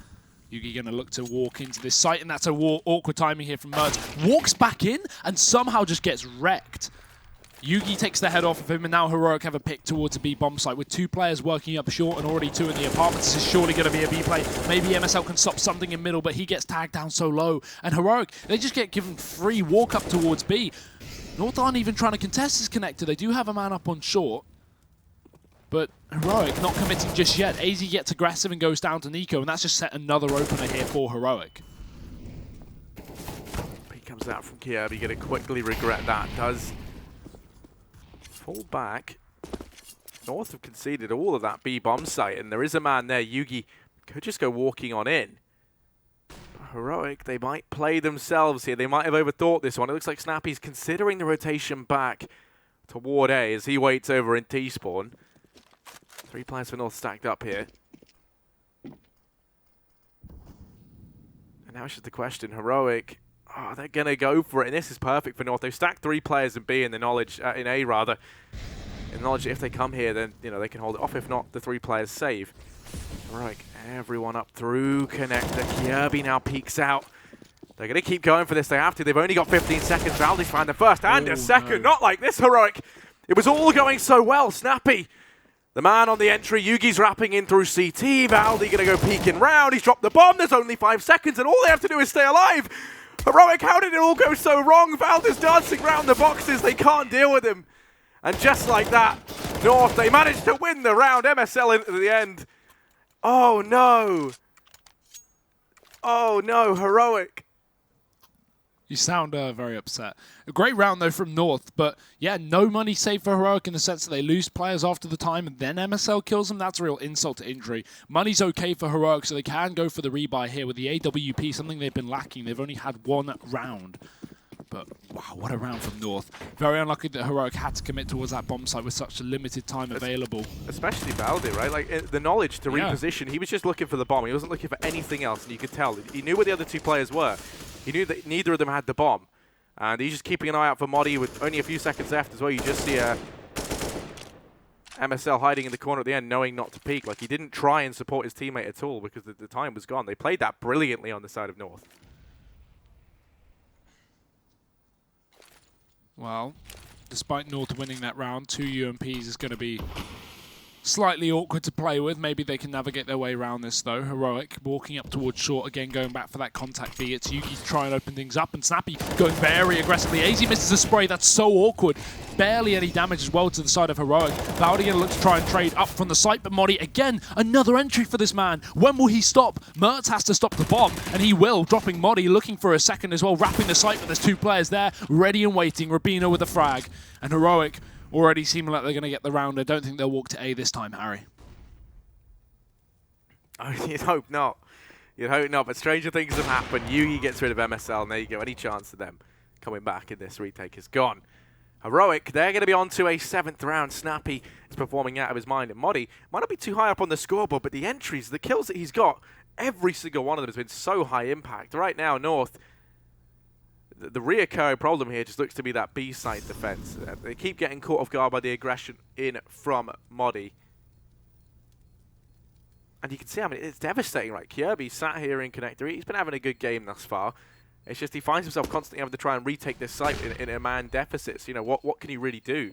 A: Yugi going to look to walk into this site, and that's a awkward timing here from Mertz. Walks back in and somehow just gets wrecked. Yugi takes the head off of him, and now Heroic have a pick towards a B bomb site with 2 players working up short and already 2 in the apartments. This is surely going to be a B play. Maybe MSL can stop something in middle, but he gets tagged down so low. And Heroic, they just get given free walk up towards B. North aren't even trying to contest this connector. They do have a man up on short, but Heroic not committing just yet. AZ gets aggressive and goes down to Nico, and that's just set another opener here for Heroic.
B: He comes out from Kirby, going to quickly regret that. Does fall back. North have conceded all of that B bomb site, and there is a man there. Yugi could just go walking on in. But Heroic, they might play themselves here. They might have overthought this one. It looks like Snappy's considering the rotation back toward A as he waits over in T-spawn. 3 players for North stacked up here. And now it's just the question, Heroic, oh, they're going to go for it, and this is perfect for North. They've stacked 3 players in B in the knowledge, in A rather. In the knowledge that if they come here, then they can hold it off. If not, the 3 players save. Heroic, everyone up through connector. Kirby now peeks out. They're going to keep going for this. They have to. They've only got 15 seconds. Valdi's found the first and a second. No. Not like this, Heroic. It was all going so well. Snappy, the man on the entry. Yugi's wrapping in through CT. Valdi going to go peeking round. He's dropped the bomb. There's only 5 seconds, and all they have to do is stay alive. Heroic, how did it all go so wrong? Valdi's dancing around the boxes. They can't deal with him. And just like that, North, they managed to win the round. MSL into the end. Oh, no. Oh, no, Heroic.
A: You sound very upset. A great round, though, from North. But, yeah, no money saved for Heroic in the sense that they lose players after the time and then MSL kills them. That's a real insult to injury. Money's okay for Heroic, so they can go for the rebuy here with the AWP, something they've been lacking. They've only had 1 round. But, wow, what a round from North. Very unlucky that Heroic had to commit towards that bomb site with such a limited time available.
B: Especially Valdi, right? Like, the knowledge to reposition. He was just looking for the bomb. He wasn't looking for anything else, and you could tell. He knew where the other 2 players were. He knew that neither of them had the bomb. And he's just keeping an eye out for Modi with only a few seconds left as well. You just see MSL hiding in the corner at the end, knowing not to peek. Like, he didn't try and support his teammate at all because the time was gone. They played that brilliantly on the side of North.
A: Well, despite North winning that round, 2 UMPs is going to be slightly awkward to play with. Maybe they can navigate their way around this, though. Heroic walking up towards short, again going back for that contact B. It's Yugi to try and open things up, and Snappy going very aggressively. AZ misses a spray. That's so awkward. Barely any damage as well to the side of Heroic. Valdi going to look to try and trade up from the site, but Modi, again, another entry for this man. When will he stop? Mertz has to stop the bomb, and he will, dropping Modi, looking for a second as well, wrapping the site, but there's 2 players there, ready and waiting. Rubino with a frag, and Heroic already seeming like they're going to get the round. I don't think they'll walk to A this time, Harry.
B: Oh, you'd hope not. You'd hope not, but stranger things have happened. Yugi gets rid of MSL, and there you go. Any chance of them coming back in this retake is gone. Heroic, they're going to be on to a 7th round. Snappy is performing out of his mind, and Modi might not be too high up on the scoreboard, but the entries, the kills that he's got, every single one of them has been so high impact. Right now, North, the reoccurring problem here just looks to be that B-side defense. They keep getting caught off guard by the aggression in from Modi. And you can see, I mean, it's devastating, right? Kirby sat here in connector. He's been having a good game thus far. It's just he finds himself constantly having to try and retake this site in a man deficit. So, what can he really do?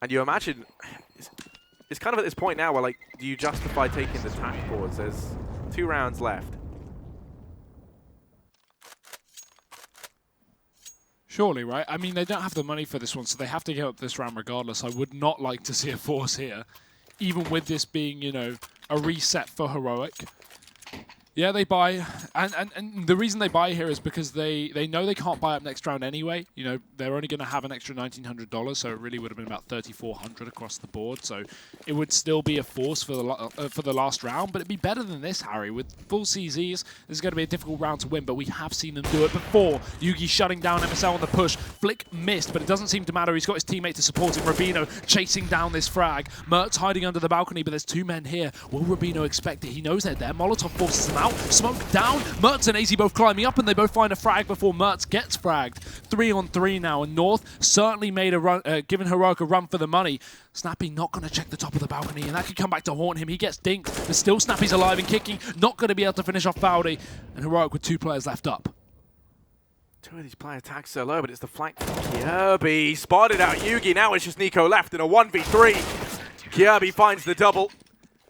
B: And you imagine, it's kind of at this point now where, like, do you justify taking the tack boards? There's 2 rounds left.
A: Surely, right? I mean, they don't have the money for this one, so they have to give up this round regardless. I would not like to see a force here, even with this being, a reset for Heroic. Yeah, they buy, and the reason they buy here is because they know they can't buy up next round anyway. You know, they're only going to have an extra $1,900, so it really would have been about $3,400 across the board. So it would still be a force for the last round, but it'd be better than this, Harry. With full CZs, this is going to be a difficult round to win, but we have seen them do it before. Yugi shutting down MSL on the push. Flick missed, but it doesn't seem to matter. He's got his teammate to support him. Rubino chasing down this frag. Mertz hiding under the balcony, but there's two men here. Will Rubino expect it? He knows they're there. Molotov forces him out. Smoke down. Mertz and AZ both climbing up, and they both find a frag before Mertz gets fragged. 3-on-3 now, and North certainly made a run, giving Heroic a run for the money. Snappy not going to check the top of the balcony, and that could come back to haunt him. He gets dinked, but still Snappy's alive and kicking. Not going to be able to finish off VoD, and Heroic with 2 players left up.
B: Two of these players tag so low, but it's the flank from Kirby. Spotted out Yugi. Now it's just Nico left in a 1v3. Kirby finds the double.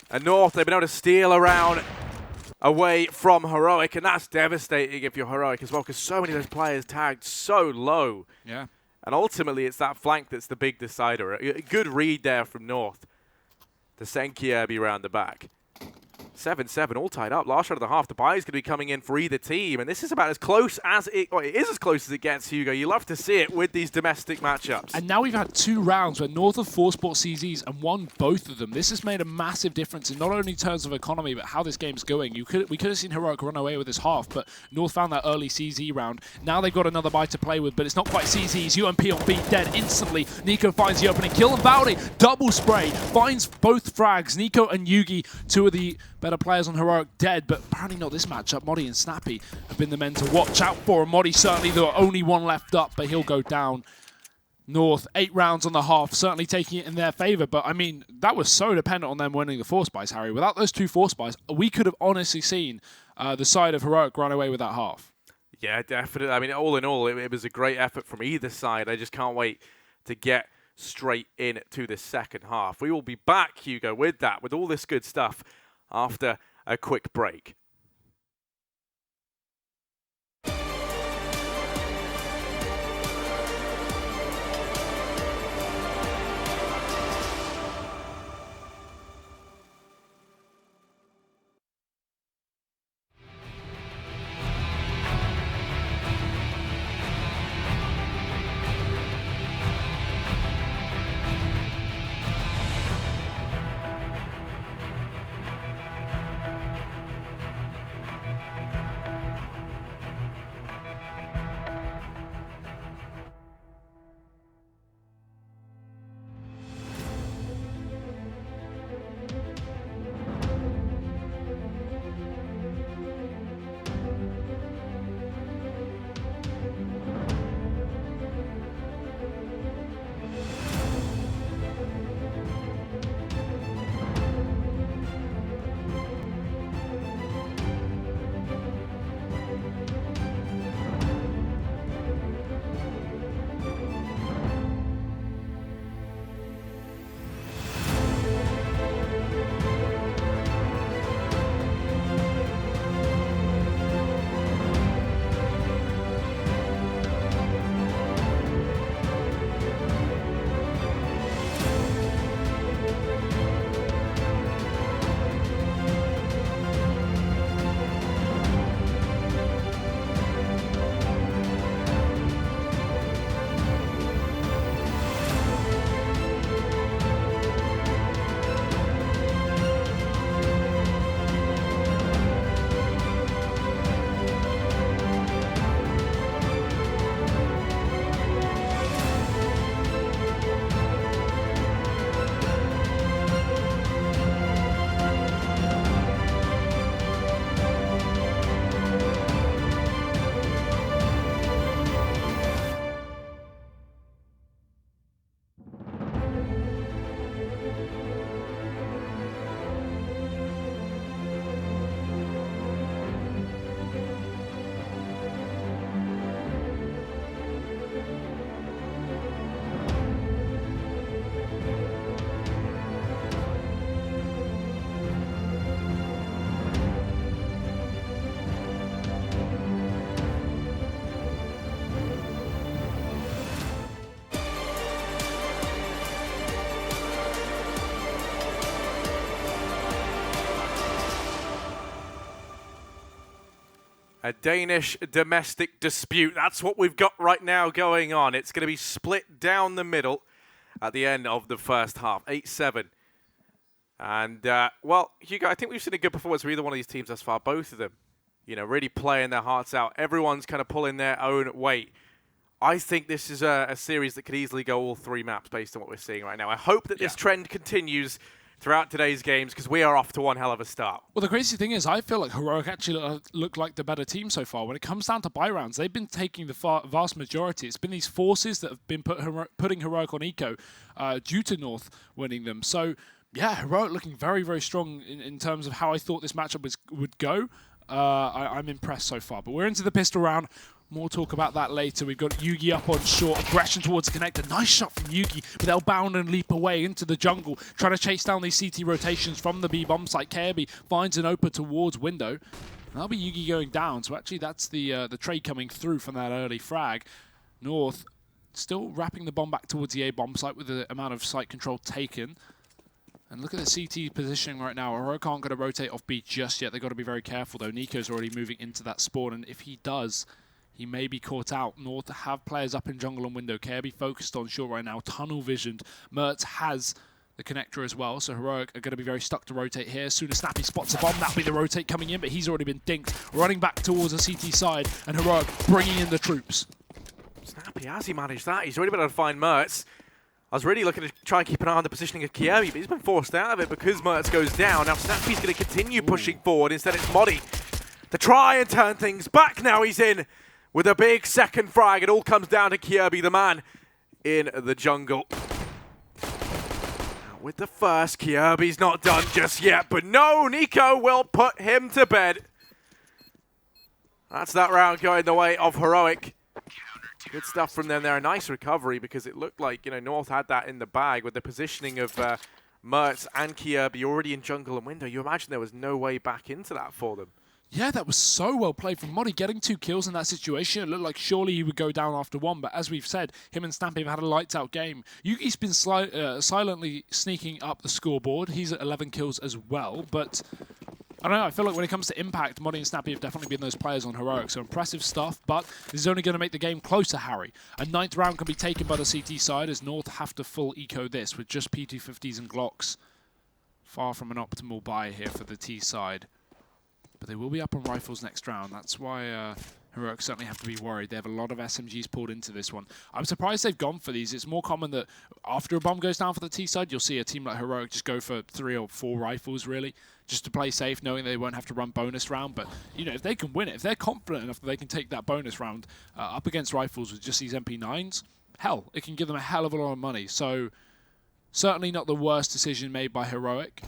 B: And North, they've been able to steal around away from Heroic, and that's devastating if you're Heroic as well, because so many of those players tagged so low.
A: Yeah.
B: And ultimately, it's that flank that's the big decider. A good read there from North to send Kirby around the back. 7-7, all tied up. Last round of the half, the buy is going to be coming in for either team, and this is about as close as it is as close as it gets, Hugo. You love to see it with these domestic matchups.
A: And now we've had 2 rounds where North have forced bought CZs and won both of them. This has made a massive difference in not only terms of economy, but how this game's going. We could have seen Heroic run away with this half, but North found that early CZ round. Now they've got another buy to play with, but it's not quite CZs. UMP on B dead instantly. Nico finds the opening kill, and VoD double spray finds both frags. Nico and Yugi, 2 of the better players on Heroic, dead, but apparently not this matchup. Modi and Snappy have been the men to watch out for, and Modi certainly the only one left up, but he'll go down. North, 8 rounds on the half, certainly taking it in their favor, but I mean, that was so dependent on them winning the force buys, Harry. Without those 2 force buys, we could have honestly seen the side of Heroic run away with that half.
B: Yeah, definitely. I mean, all in all, it was a great effort from either side. I just can't wait to get straight into the second half. We will be back, Hugo, with that, with all this good stuff after a quick break. A Danish domestic dispute. That's what we've got right now going on. It's going to be split down the middle at the end of the first half. 8-7. And, well, Hugo, I think we've seen a good performance for either one of these teams thus far. Both of them, you know, really playing their hearts out. Everyone's kind of pulling their own weight. I think this is a series that could easily go all 3 maps based on what we're seeing right now. I hope that this trend continues throughout today's games, because we are off to one hell of a start.
A: Well, the crazy thing is, I feel like Heroic actually look like the better team so far. When it comes down to buy rounds, they've been taking the vast majority. It's been these forces that have been putting Heroic on eco due to North winning them. So, yeah, Heroic looking very, very strong in terms of how I thought this matchup would go. I'm impressed so far. But we're into the pistol round. More talk about that later. We've got Yugi up on short. Aggression towards the connector. Nice shot from Yugi, but they'll bound and leap away into the jungle, trying to chase down these CT rotations from the B bomb site. Kirby finds an open towards window. And that'll be Yugi going down. So actually that's the trade coming through from that early frag. North still wrapping the bomb back towards the A bomb site with the amount of site control taken. And look at the CT positioning right now. Heroic aren't going to rotate off B just yet. They've got to be very careful though. Nico's already moving into that spawn, and if he does, he may be caught out. North have players up in jungle and window. Kirby focused on short right now, tunnel visioned. Mertz has the connector as well, so Heroic are going to be very stuck to rotate here. As soon as Snappy spots a bomb, that'll be the rotate coming in, but he's already been dinked. Running back towards the CT side, and Heroic bringing in the troops.
B: Snappy, how's he managed that? He's already been able to find Mertz. I was really looking to try and keep an eye on the positioning of Kirby, but he's been forced out of it because Mertz goes down. Now Snappy's going to continue pushing forward. Instead it's Modi to try and turn things back. Now he's in with a big second frag. It all comes down to Kirby, the man in the jungle. Now with the first, Kirby's not done just yet, but no, Nico will put him to bed. That's that round going the way of Heroic. Good stuff from them there. A nice recovery, because it looked like, you know, North had that in the bag with the positioning of Mertz and Kirby already in jungle and window. You imagine there was no way back into that for them.
A: Yeah, that was so well played from Modi, getting 2 kills in that situation. It looked like surely he would go down after 1, but as we've said, him and Snappy have had a lights-out game. Yugi's been silently sneaking up the scoreboard. He's at 11 kills as well, but I don't know, I feel like when it comes to impact, Modi and Snappy have definitely been those players on Heroic, so impressive stuff, but this is only going to make the game closer, Harry. A 9th round can be taken by the CT side, as North have to full eco this with just P250s and Glocks. Far from an optimal buy here for the T side. But they will be up on rifles next round. That's why Heroic certainly have to be worried. They have a lot of SMGs pulled into this one. I'm surprised they've gone for these. It's more common that after a bomb goes down for the T side, you'll see a team like Heroic just go for 3 or 4 rifles, really, just to play safe, knowing they won't have to run bonus round. But, you know, if they can win it, if they're confident enough that they can take that bonus round up against rifles with just these MP9s, hell, it can give them a hell of a lot of money. So, certainly not the worst decision made by Heroic,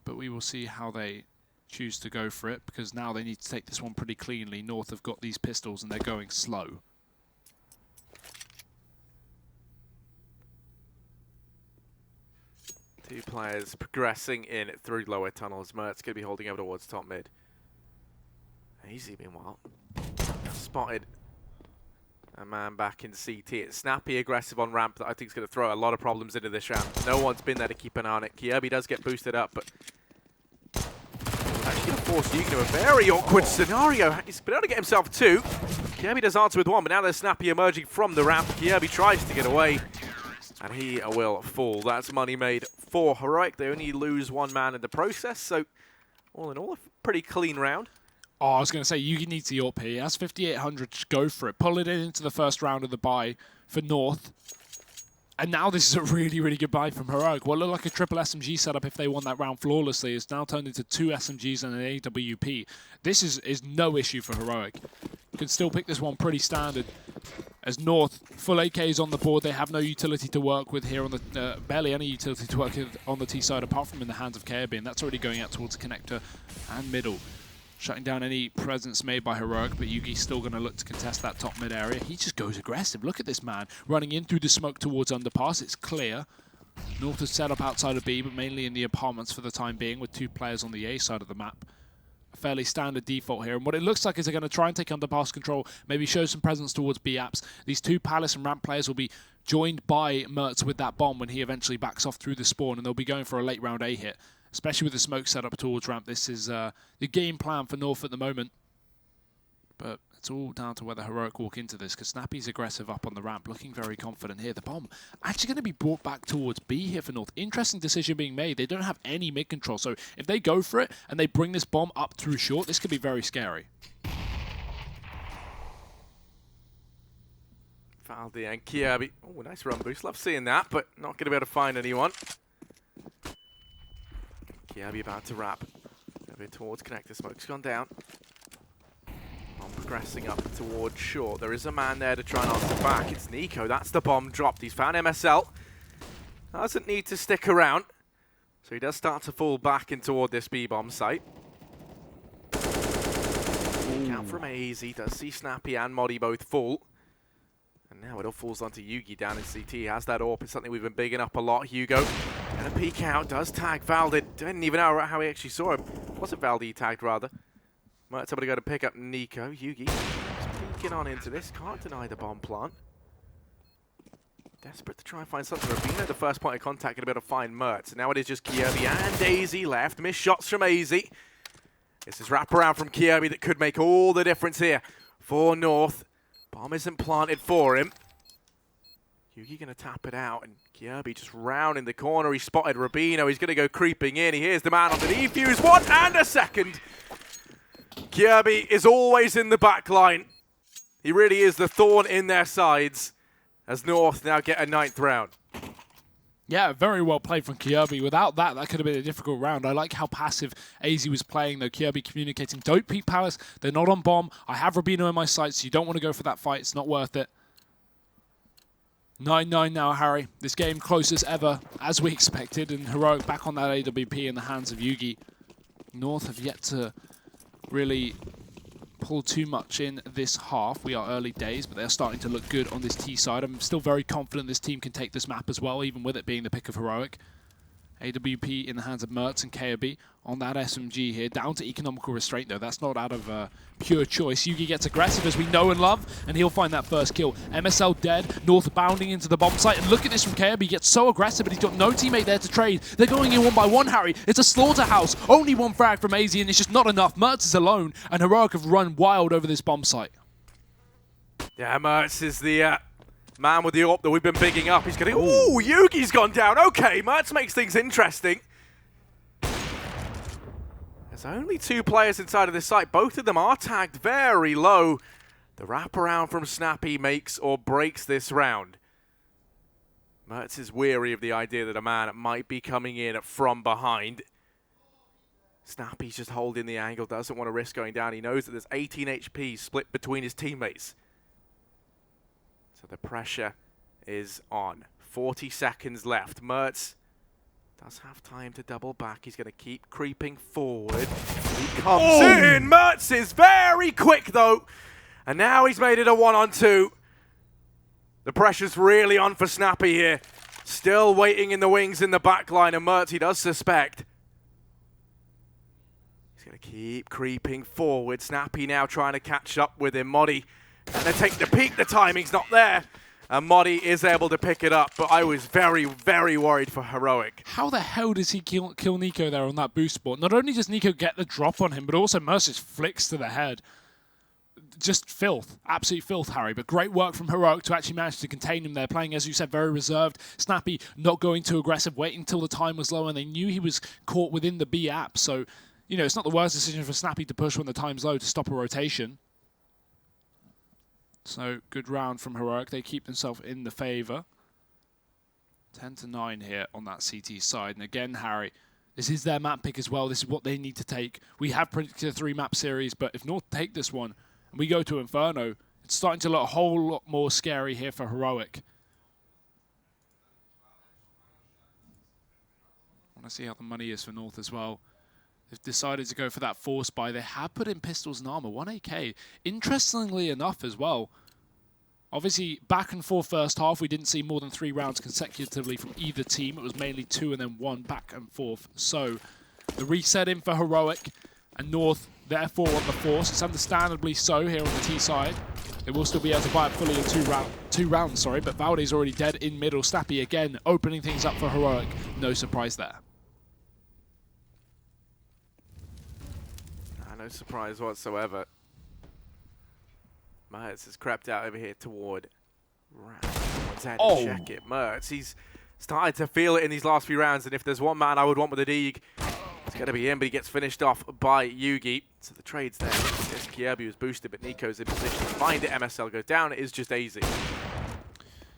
A: but we will see how they choose to go for it, because now they need to take this one pretty cleanly. North have got these pistols and they're going slow.
B: Two players progressing in through lower tunnels. Mertz going to be holding over towards top mid. Easy, meanwhile. Spotted a man back in CT. It's Snappy aggressive on ramp that I think is going to throw a lot of problems into this round. No one's been there to keep an eye on it. Kirby does get boosted up, but actually going to force Yugi into a very awkward scenario. He's been able to get himself 2. Kirby does answer with 1, but now there's Snappy emerging from the ramp. Kirby tries to get away, and he will fall. That's money made for Heroic. They only lose 1 man in the process, so all in all, a pretty clean round.
A: Oh, I was going to say, Yugi needs the AWP. He has 5,800, just go for it. Pull it into the first round of the buy for North. And now this is a really, really good buy from Heroic. What looked like a triple SMG setup if they won that round flawlessly is now turned into 2 SMGs and an AWP. This is no issue for Heroic. You can still pick this one pretty standard. As North, full AKs on the board, they have no utility to work with here on the... barely any utility to work with on the T side, apart from in the hands of Kirby, and that's already going out towards the connector and middle. Shutting down any presence made by Heroic, but Yugi's still going to look to contest that top mid area. He just goes aggressive. Look at this man running in through the smoke towards underpass. It's clear. North is set up outside of B, but mainly in the apartments for the time being, with 2 players on the A side of the map. A fairly standard default here. And what it looks like is they're going to try and take underpass control, maybe show some presence towards B apps. These 2 Palace and ramp players will be joined by Mertz with that bomb when he eventually backs off through the spawn, and they'll be going for a late round A hit. Especially with the smoke set up towards ramp. This is the game plan for North at the moment. But it's all down to whether Heroic walk into this, because Snappy's aggressive up on the ramp, looking very confident here. The bomb actually going to be brought back towards B here for North. Interesting decision being made. They don't have any mid control, so if they go for it and they bring this bomb up through short, this could be very scary.
B: Valdi and Kirby. Oh, nice run boost. Love seeing that, but not going to be able to find anyone. Kirby about to wrap. A bit towards connector. Smoke's gone down. Bomb progressing up towards short. There is a man there to try and answer back. It's Nico. That's the bomb dropped. He's found MSL. Doesn't need to stick around. So he does start to fall back in toward this B-bomb site. Count from AZ. Does see Snappy and Modi both fall. And now it all falls onto Yugi down in CT. He has that AWP. It's something we've been bigging up a lot. Hugo gonna peek out. Does tag Valdi. Didn't even know how he actually saw him. Wasn't Valdi he tagged, rather. Might somebody go to pick up Nico. Yugi just peeking on into this. Can't deny the bomb plant. Desperate to try and find something. Rabino, the first point of contact, going to be able to find Mertz. Now it is just Kirby and AZ left. Missed shots from AZ. This is wraparound from Kirby that could make all the difference here for North. Bomb isn't planted for him. Yugi going to tap it out, and Kirby just round in the corner. He spotted Rabino. He's going to go creeping in. He hears the man on the defuse. 1 and a second. Kirby is always in the back line. He really is the thorn in their sides as North now get a 9th round.
A: Yeah, very well played from Kirby. Without that, that could have been a difficult round. I like how passive AZ was playing, though. Kirby communicating, don't peek Palace. They're not on bomb. I have Rabino in my sights, so you don't want to go for that fight. It's not worth it. 9-9 now, Harry. This game close as ever, as we expected, and Heroic back on that AWP in the hands of Yugi. North have yet to really pull too much in this half. We are early days, but they're starting to look good on this T side. I'm still very confident this team can take this map as well, even with it being the pick of Heroic. AWP in the hands of Mertz and KOB on that SMG here. Down to economical restraint, though. That's not out of pure choice. Yugi gets aggressive, as we know and love, and he'll find that first kill. MSL dead. North bounding into the bomb site. And look at this from KOB. He gets so aggressive, but he's got no teammate there to trade. They're going in 1 by 1, Harry. It's a slaughterhouse. Only 1 frag from AZ, and it's just not enough. Mertz is alone, and Heroic have run wild over this bomb site.
B: Yeah, Mertz is the man with the AWP that we've been bigging up. He's going to... Ooh, Yugi's gone down. Okay, Mertz makes things interesting. There's only 2 players inside of this site. Both of them are tagged very low. The wraparound from Snappy makes or breaks this round. Mertz is weary of the idea that a man might be coming in from behind. Snappy's just holding the angle, doesn't want to risk going down. He knows that there's 18 HP split between his teammates. So the pressure is on. 40 seconds left. Mertz does have time to double back. He's going to keep creeping forward. He comes in. Mertz is very quick, though. And now he's made it a 1-on-2. The pressure's really on for Snappy here. Still waiting in the wings in the back line, and Mertz, he does suspect. He's going to keep creeping forward. Snappy now trying to catch up with him. Modi and they take the peek, the timing's not there. And Modi is able to pick it up, but I was very, very worried for Heroic.
A: How the hell does he kill Nico there on that boost spot? Not only does Nico get the drop on him, but also Mertz just flicks to the head. Just filth. Absolute filth, Harry. But great work from Heroic to actually manage to contain him there. Playing, as you said, very reserved. Snappy not going too aggressive, waiting until the time was low, and they knew he was caught within the B app. So, you know, it's not the worst decision for Snappy to push when the time's low to stop a rotation. So, good round from Heroic. They keep themselves in the favour. 10-9 here on that CT side. And again, Harry, this is their map pick as well. This is what they need to take. We have predicted a 3-map series, but if North take this one and we go to Inferno, it's starting to look a whole lot more scary here for Heroic. I want to see how the money is for North as well. They've decided to go for that force buy. They have put in pistols and armor, 1 AK. Interestingly enough as well, obviously back and forth first half, we didn't see more than 3 rounds consecutively from either team. It was mainly 2 and then 1 back and forth. So the reset in for Heroic and North, therefore on the force. It's understandably so here on the T side. They will still be able to buy it fully in 2 rounds, but Valdi's already dead in middle. Snappy again opening things up for Heroic. No surprise there.
B: No surprise whatsoever. Mertz has crept out over here toward Ram. Someone's had
A: Oh.
B: to check it. Mertz, he's started to feel it in these last few rounds, and if there's one man I would want with a Deeg, it's going to be him, but he gets finished off by Yugi. So the trade's there. Yes, Kierby was boosted, but Nico's in position to find it. MSL goes down. It is just AZ.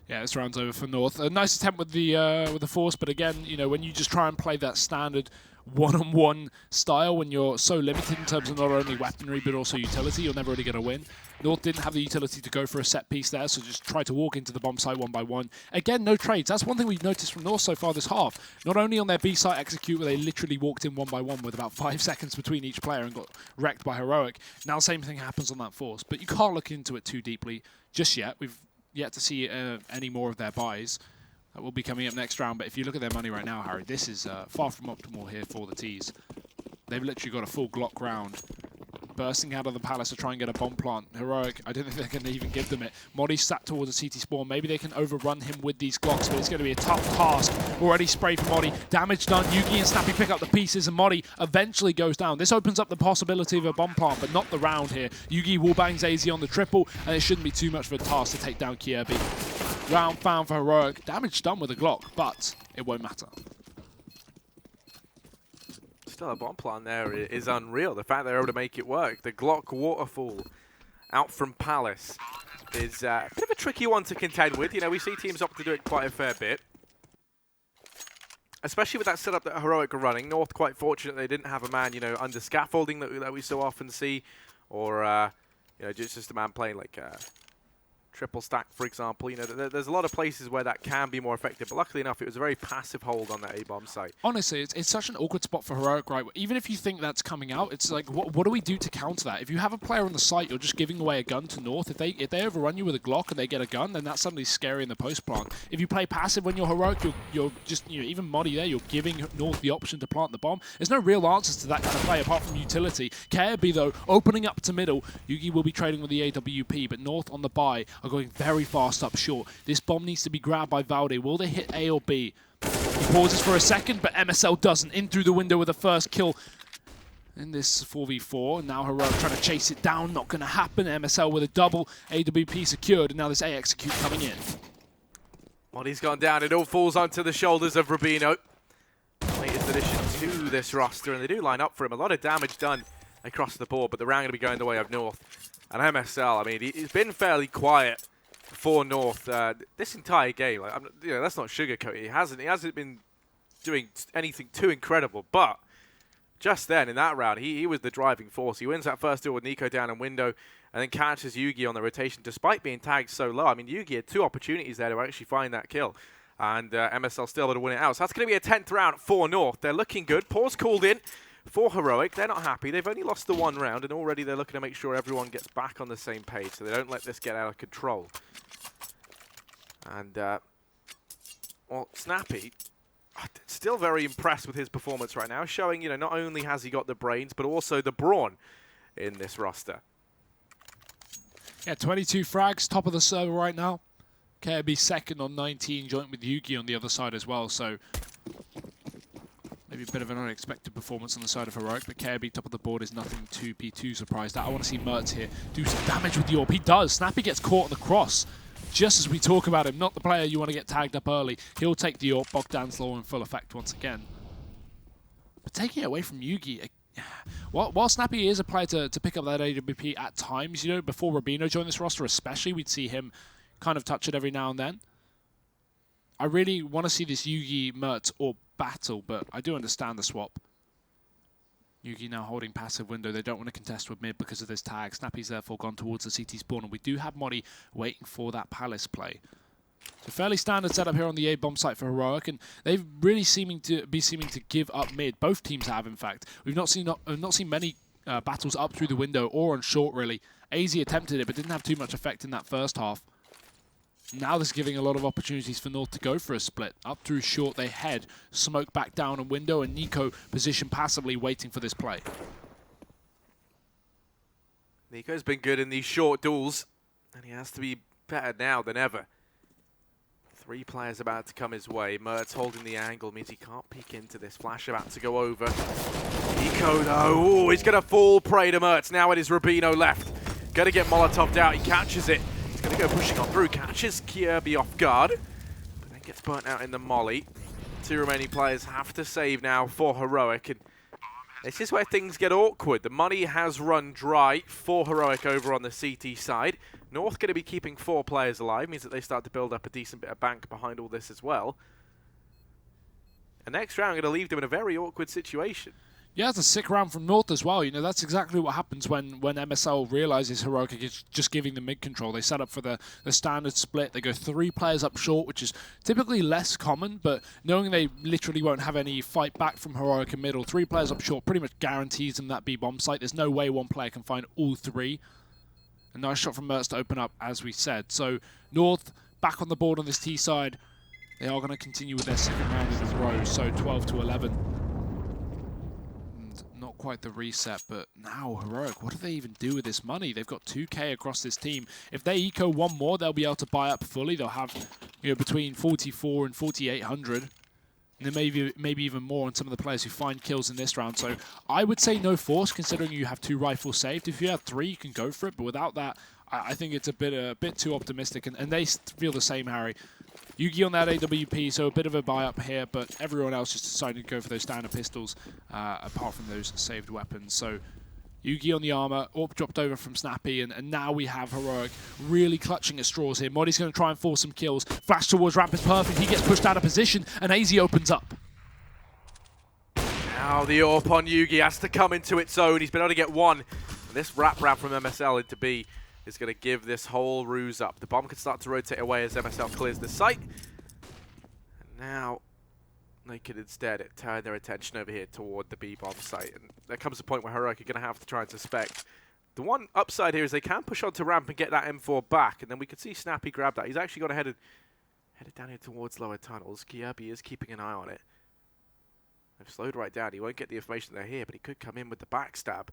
A: Yeah, this round's over for North. A nice attempt with the Force, but again, you know, when you just try and play that standard one-on-one style, when you're so limited in terms of not only weaponry but also utility, you're never really going to win. North didn't have the utility to go for a set piece there, so just try to walk into the bomb site one by one. Again, no trades. That's one thing we've noticed from North so far this half. Not only on their B site execute, where they literally walked in one by one with about 5 seconds between each player and got wrecked by Heroic. Now the same thing happens on that Force, but you can't look into it too deeply just yet. We've yet to see any more of their buys. That will be coming up next round, but if you look at their money right now, Harry, this is far from optimal here for the T's. They've literally got a full Glock round. Bursting out of the Palace to try and get a bomb plant. Heroic, I don't think they're going to even give them it. Modi sat towards a CT spawn. Maybe they can overrun him with these Glocks, but it's going to be a tough task. Already sprayed for Modi. Damage done. Yugi and Snappy pick up the pieces, and Modi eventually goes down. This opens up the possibility of a bomb plant, but not the round here. Yugi wallbangs AZ on the triple, and it shouldn't be too much of a task to take down Kierby. Round found for Heroic. Damage done with a Glock, but it won't matter.
B: Still, a bomb plant there is unreal. The fact they're able to make it work. The Glock waterfall out from Palace is a bit of a tricky one to contend with. You know, we see teams opt to do it quite a fair bit, especially with that setup that Heroic are running. North quite fortunate they didn't have a man, you know, under scaffolding that we so often see, or you know, just a man playing like triple stack, for example. You know, there's a lot of places where that can be more effective, but luckily enough, it was a very passive hold on that A-bomb site.
A: Honestly, it's such an awkward spot for Heroic, right? Even if you think that's coming out, it's like, what do we do to counter that? If you have a player on the site, you're just giving away a gun to North. If they overrun you with a Glock and they get a gun, then that's suddenly scary in the post plant. If you play passive when you're Heroic, you're just, you know, even Modi there, you're giving North the option to plant the bomb. There's no real answers to that kind of play apart from utility. Kierby, though, opening up to middle. Yugi will be trading with the AWP, but North on the buy are going very fast up short. This bomb needs to be grabbed by VoD. Will they hit A or B? He pauses for a second, but MSL doesn't. In through the window with the first kill in this 4v4. Now Heroic trying to chase it down. Not going to happen. MSL with a double. AWP secured, and now this A execute coming in.
B: Modi's gone down. It all falls onto the shoulders of Rubino. Latest addition to this roster, and they do line up for him. A lot of damage done across the board, but the round going to be going the way of North. And MSL, I mean, he's been fairly quiet for North this entire game. Like, you know, let's not sugarcoat it. He hasn't been doing anything too incredible, but just then in that round, he was the driving force. He wins that first duel with Nico down in window, and then catches Yugi on the rotation, despite being tagged so low. I mean, Yugi had 2 opportunities there to actually find that kill, and MSL still able to win it out. So that's going to be a 10th round for North. They're looking good. Pause called in for Heroic. They're not happy. They've only lost the 1 round, and already they're looking to make sure everyone gets back on the same page, so they don't let this get out of control. And, well, Snappy, still very impressed with his performance right now, showing, you know, not only has he got the brains, but also the brawn in this roster.
A: Yeah, 22 frags, top of the server right now. Kierby second on 19, joint with Yugi on the other side as well, so maybe a bit of an unexpected performance on the side of Heroic, but Kierby top of the board is nothing to be too surprised at. I want to see Mertz here do some damage with the AWP. He does. Snappy gets caught on the cross. Just as we talk about him, not the player you want to get tagged up early. He'll take the AWP. Bogdan's Law in full effect once again. But taking it away from Yugi, while Snappy is a player to pick up that AWP at times, you know, before Rubino joined this roster especially, we'd see him kind of touch it every now and then. I really want to see this Yugi Mertz AWP battle, but I do understand the swap. Yugi now holding passive window. They don't want to contest with mid because of this tag. Snappy's therefore gone towards the CT spawn, and we do have Modi waiting for that Palace play. So fairly standard setup here on the A-bomb site for Heroic, and they've really seeming to give up mid. Both teams have, in fact. We've not seen many battles up through the window or on short, really. AZ attempted it, but didn't have too much effect in that first half. Now this is giving a lot of opportunities for North to go for a split. Up through short they head, smoke back down a window, and Nico positioned passively waiting for this play.
B: Nico's been good in these short duels, and he has to be better now than ever. 3 players about to come his way. Mertz holding the angle means he can't peek into this. Flash about to go over. Nico, though, ooh, he's going to fall prey to Mertz. Now it is Rubino left. Gonna get Molotov'd out. He catches it. He's gonna go pushing on through. Catches Kirby off guard, but then gets burnt out in the molly. 2 remaining players have to save now for Heroic, and this is where things get awkward. The money has run dry for Heroic over on the CT side. North going to be keeping 4 players alive, means that they start to build up a decent bit of bank behind all this as well. And next round, going to leave them in a very awkward situation.
A: Yeah, it's a sick round from North as well. You know, that's exactly what happens when MSL realizes Heroic is just giving them mid-control. They set up for the standard split. They go 3 players up short, which is typically less common, but knowing they literally won't have any fight back from Heroic in middle, 3 players up short pretty much guarantees them that B-bomb site. There's no way one player can find all 3. A nice shot from Mertz to open up, as we said. So North back on the board on this T side. They are going to continue with their second round in a row, so 12-11. Not quite the reset, but now Heroic, what do they even do with this money? They've got 2k across this team. If they eco one more, they'll be able to buy up fully. They'll have, you know, between 44 and 4,800. And then maybe even more on some of the players who find kills in this round. So I would say no force, considering you have 2 rifles saved. If you have 3, you can go for it, but without that, I think it's a bit too optimistic. And they feel the same, Harry. Yugi on that AWP, so a bit of a buy up here, but everyone else just decided to go for those standard pistols, apart from those saved weapons. So Yugi on the armor, AWP dropped over from Snappy, and now we have Heroic really clutching at straws here. Modi's going to try and force some kills. Flash towards Ramp is perfect. He gets pushed out of position, and AZ opens up.
B: Now the AWP on Yugi has to come into its own. He's been able to get 1. And this wrap round from MSL into B is going to give this whole ruse up. The bomb can start to rotate away as MSL clears the site. And now they could instead turn their attention over here toward the B-bomb site. And there comes a point where Heroic are going to have to try and suspect. The one upside here is they can push onto ramp and get that M4 back. And then we can see Snappy grab that. He's actually got headed down here towards lower tunnels. Kirby is keeping an eye on it. They've slowed right down. He won't get the information they're here, but he could come in with the backstab.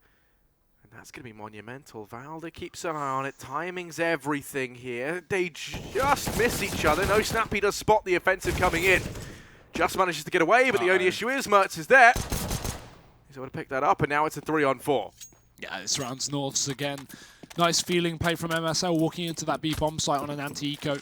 B: And that's going to be monumental. Valda keeps an eye on it. Timing's everything here. They just miss each other. No, Snappy does spot the offensive coming in. Just manages to get away, but the only issue is Mertz is there. He's able to pick that up, and now it's a 3-on-4.
A: Yeah, this round's North's again. Nice feeling play from MSL walking into that B-bomb site on an anti-eco.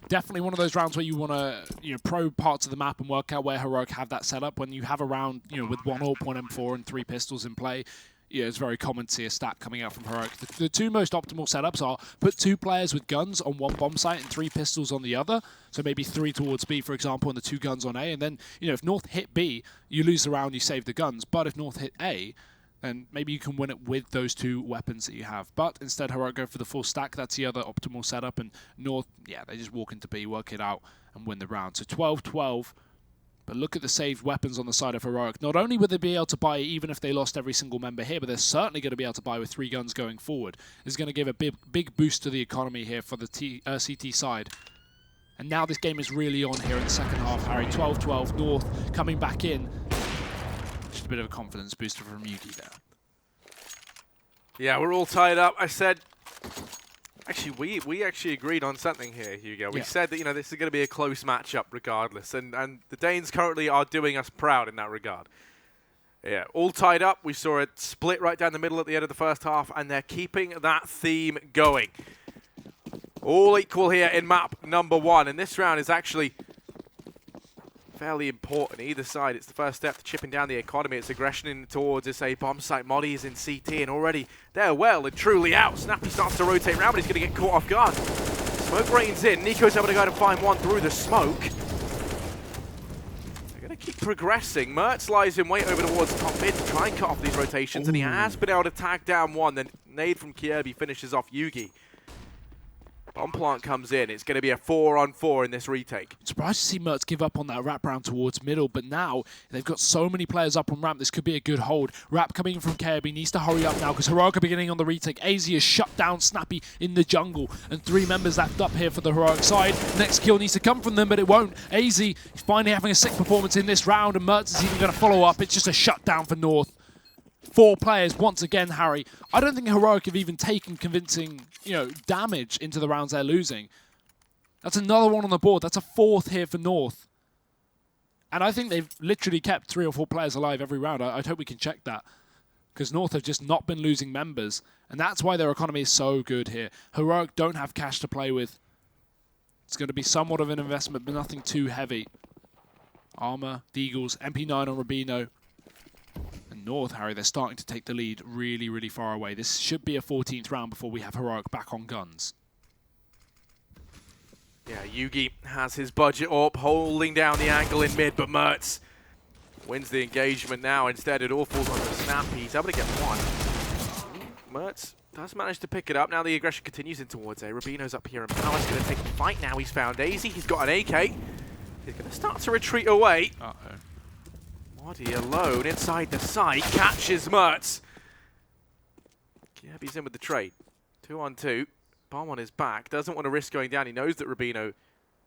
A: Definitely one of those rounds where you want to, probe parts of the map and work out where Heroic have that set up. When you have a round, with 1 AWP, 1 M4, and 3 pistols in play, it's very common to see a stack coming out from Heroic. The 2 most optimal setups are put 2 players with guns on 1 bomb site and 3 pistols on the other. So maybe 3 towards B, for example, and the 2 guns on A. And then, if North hit B, you lose the round, you save the guns. But if North hit A, then maybe you can win it with those 2 weapons that you have. But instead, Heroic go for the full stack. That's the other optimal setup. And North, they just walk into B, work it out, and win the round. So 12-12. But look at the saved weapons on the side of Heroic. Not only would they be able to buy even if they lost every single member here, but they're certainly going to be able to buy with 3 guns going forward. This is going to give a big boost to the economy here for the CT side. And now this game is really on here in the second half, Harry. 12-12, North coming back in. Just a bit of a confidence booster from Yugi there.
B: Yeah, we're all tied up. I said... Actually, we actually agreed on something here, Hugo. We said that, this is going to be a close matchup regardless, and the Danes currently are doing us proud in that regard. Yeah, all tied up. We saw it split right down the middle at the end of the first half, and they're keeping that theme going. All equal here in map number 1, and this round is actually fairly important. Either side, it's the first step to chipping down the economy. It's aggression in towards this A bomb site. Modi is in CT, and already they're well and truly out. Snappy starts to rotate around, but he's going to get caught off guard. Smoke rains in. Nico's able to go to find one through the smoke. They're going to keep progressing. Mertz lies in wait over towards top mid to try and cut off these rotations, and he has been able to tag down one. Then nade from Kirby finishes off Yugi. Bomb plant comes in. It's going to be a 4-on-4 in this retake.
A: Surprised to see Mertz give up on that wrap round towards middle, but now they've got so many players up on ramp. This could be a good hold. Wrap coming in from Kirby needs to hurry up now because Heroic are beginning on the retake. AZ has shut down Snappy in the jungle, and 3 members left up here for the Heroic side. Next kill needs to come from them, but it won't. AZ is finally having a sick performance in this round, and Mertz is even going to follow up. It's just a shutdown for North. 4 players once again, Harry. I don't think Heroic have even taken convincing, damage into the rounds they're losing. That's another one on the board. That's a 4th here for North. And I think they've literally kept 3 or 4 players alive every round. I'd hope we can check that. Because North have just not been losing members. And that's why their economy is so good here. Heroic don't have cash to play with. It's going to be somewhat of an investment, but nothing too heavy. Armor, Deagles, MP9 on Rubino. And North, Harry, they're starting to take the lead really, really far away. This should be a 14th round before we have Heroic back on guns.
B: Yeah, Yugi has his budget up, holding down the angle in mid, but Mertz wins the engagement now. Instead, it all falls on the Snappy. He's able to get one. Mertz does manage to pick it up. Now the aggression continues in towards A. Rubino's up here, and Palace going to take the fight now. He's found Daisy. He's got an AK. He's going to start to retreat away. Waddy alone inside the site. Catches Mertz. Kirby's in with the trade. 2-on-2. Bomb on his back. Doesn't want to risk going down. He knows that Rubino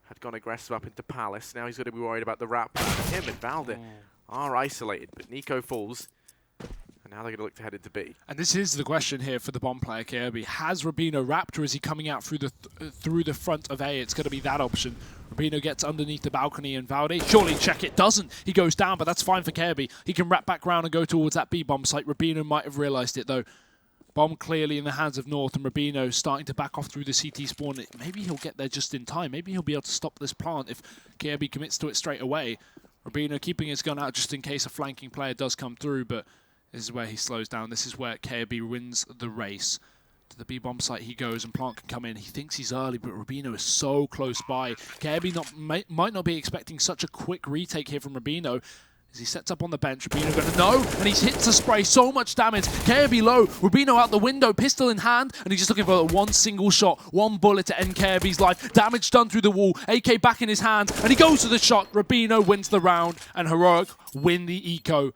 B: had gone aggressive up into Palace. Now he's going to be worried about the wrap. Him and Valde are isolated, but Nico falls. And now they're going to look to head into B.
A: And this is the question here for the bomb player, Kirby. Has Rubino wrapped, or is he coming out through the front of A? It's going to be that option. Rubino gets underneath the balcony, and Valde surely check it. Doesn't. He goes down, but that's fine for Kirby. He can wrap back round and go towards that B bomb site. Rubino might have realised it, though. Bomb clearly in the hands of North, and Rubino starting to back off through the CT spawn. Maybe he'll get there just in time. Maybe he'll be able to stop this plant if Kirby commits to it straight away. Rubino keeping his gun out just in case a flanking player does come through, but this is where he slows down. This is where Kirby wins the race. To the B-bomb site he goes, and Plant can come in. He thinks he's early, but Rubino is so close by. Kirby might not be expecting such a quick retake here from Rubino. As he sets up on the bench, Rubino going to know, and he hits the spray, so much damage. Kirby low, Rubino out the window, pistol in hand, and he's just looking for one single shot, one bullet to end Kirby's life. Damage done through the wall, AK back in his hands, and he goes to the shot. Rubino wins the round, and Heroic win the eco.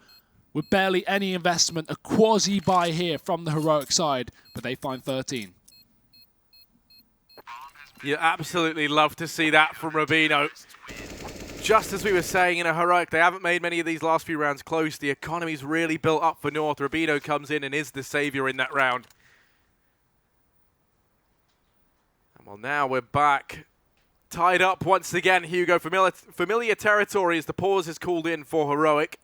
A: With barely any investment, a quasi-buy here from the Heroic side, but they find 13.
B: You absolutely love to see that from Rubino. Just as we were saying in a Heroic, they haven't made many of these last few rounds close. The economy's really built up for North. Rubino comes in and is the savior in that round. And well, now we're back. Tied up once again, Hugo. Familiar territory as the pause is called in for Heroic.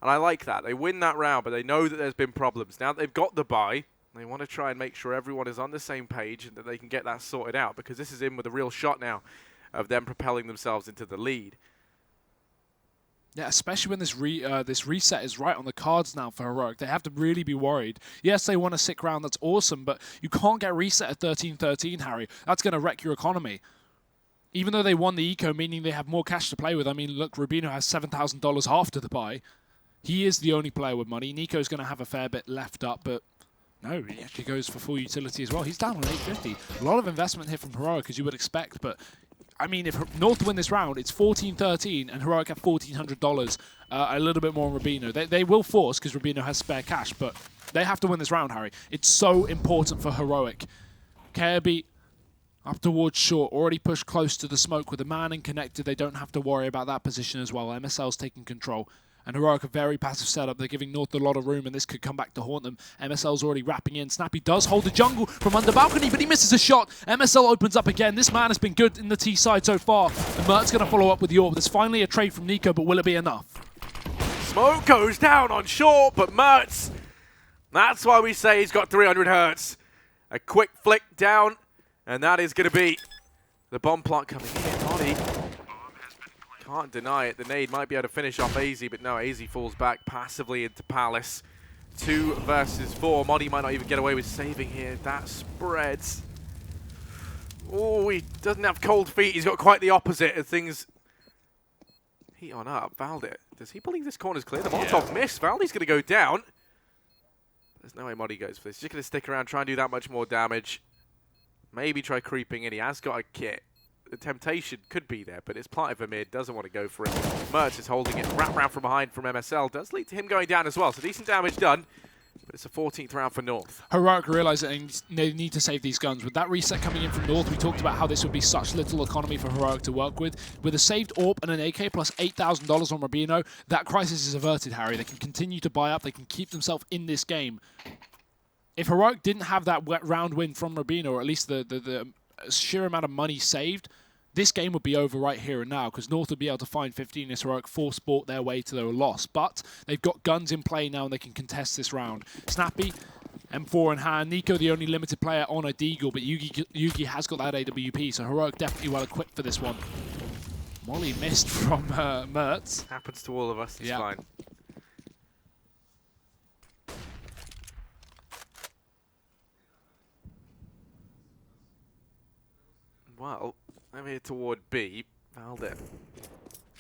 B: And I like that. They win that round, but they know that there's been problems. Now that they've got the bye, they want to try and make sure everyone is on the same page and that they can get that sorted out, because this is in with a real shot now of them propelling themselves into the lead.
A: Yeah, especially when this reset is right on the cards now for Heroic. They have to really be worried. Yes, they won a sick round. That's awesome, but you can't get reset at 13-13, Harry. That's going to wreck your economy. Even though they won the eco, meaning they have more cash to play with. I mean, look, Rubino has $7,000 after the buy. He is the only player with money. Nico's going to have a fair bit left up, but no, he actually goes for full utility as well. He's down on 850. A lot of investment here from Heroic, as you would expect, but I mean, if North win this round, it's 14-13, and Heroic have $1,400, a little bit more on Rubino. They will force, because Rubino has spare cash, but they have to win this round, Harry. It's so important for Heroic. Kirby up towards short, already pushed close to the smoke with the man and connected. They don't have to worry about that position as well. MSL's taking control. And Heroic a very passive setup. They're giving North a lot of room, and this could come back to haunt them. MSL's already wrapping in. Snappy does hold the jungle from under balcony, but he misses a shot. MSL opens up again. This man has been good in the T side so far. And Mert's going to follow up with the orb. There's finally a trade from Nico, but will it be enough?
B: Smoke goes down on short, but Mertz, that's why we say he's got 300 hertz. A quick flick down, and that is going to be the bomb plant coming in. Molly can't deny it. The nade might be able to finish off AZ, but no, AZ falls back passively into Palace. 2 versus 4. Modi might not even get away with saving here. That spreads. Oh, he doesn't have cold feet. He's got quite the opposite of things. Heat on up. Valde, does he believe this corner's clear? The Molotov missed. Valde's going to go down. There's no way Modi goes for this. He's just going to stick around, try and do that much more damage. Maybe try creeping in. He has got a kit. The temptation could be there, but it's planted for mid, doesn't want to go for it. Mertz is holding it. Wrap round from behind from MSL. Does lead to him going down as well, so decent damage done. But it's a 14th round for North.
A: Heroic realise that they need to save these guns. With that reset coming in from North, we talked about how this would be such little economy for Heroic to work with. With a saved AWP and an AK plus $8,000 on Rubino, that crisis is averted, Harry. They can continue to buy up. They can keep themselves in this game. If Heroic didn't have that round win from Rubino, or at least the sheer amount of money saved, this game would be over right here and now, because North would be able to find 15 as Heroic force sport their way to their loss. But they've got guns in play now, and they can contest this round. Snappy M4 in hand. Nico, the only limited player on a Deagle, but Yugi has got that AWP, so Heroic definitely well equipped for this one. Molly missed from Mertz.
B: Happens to all of us, it's fine. Well, over here toward B, Valde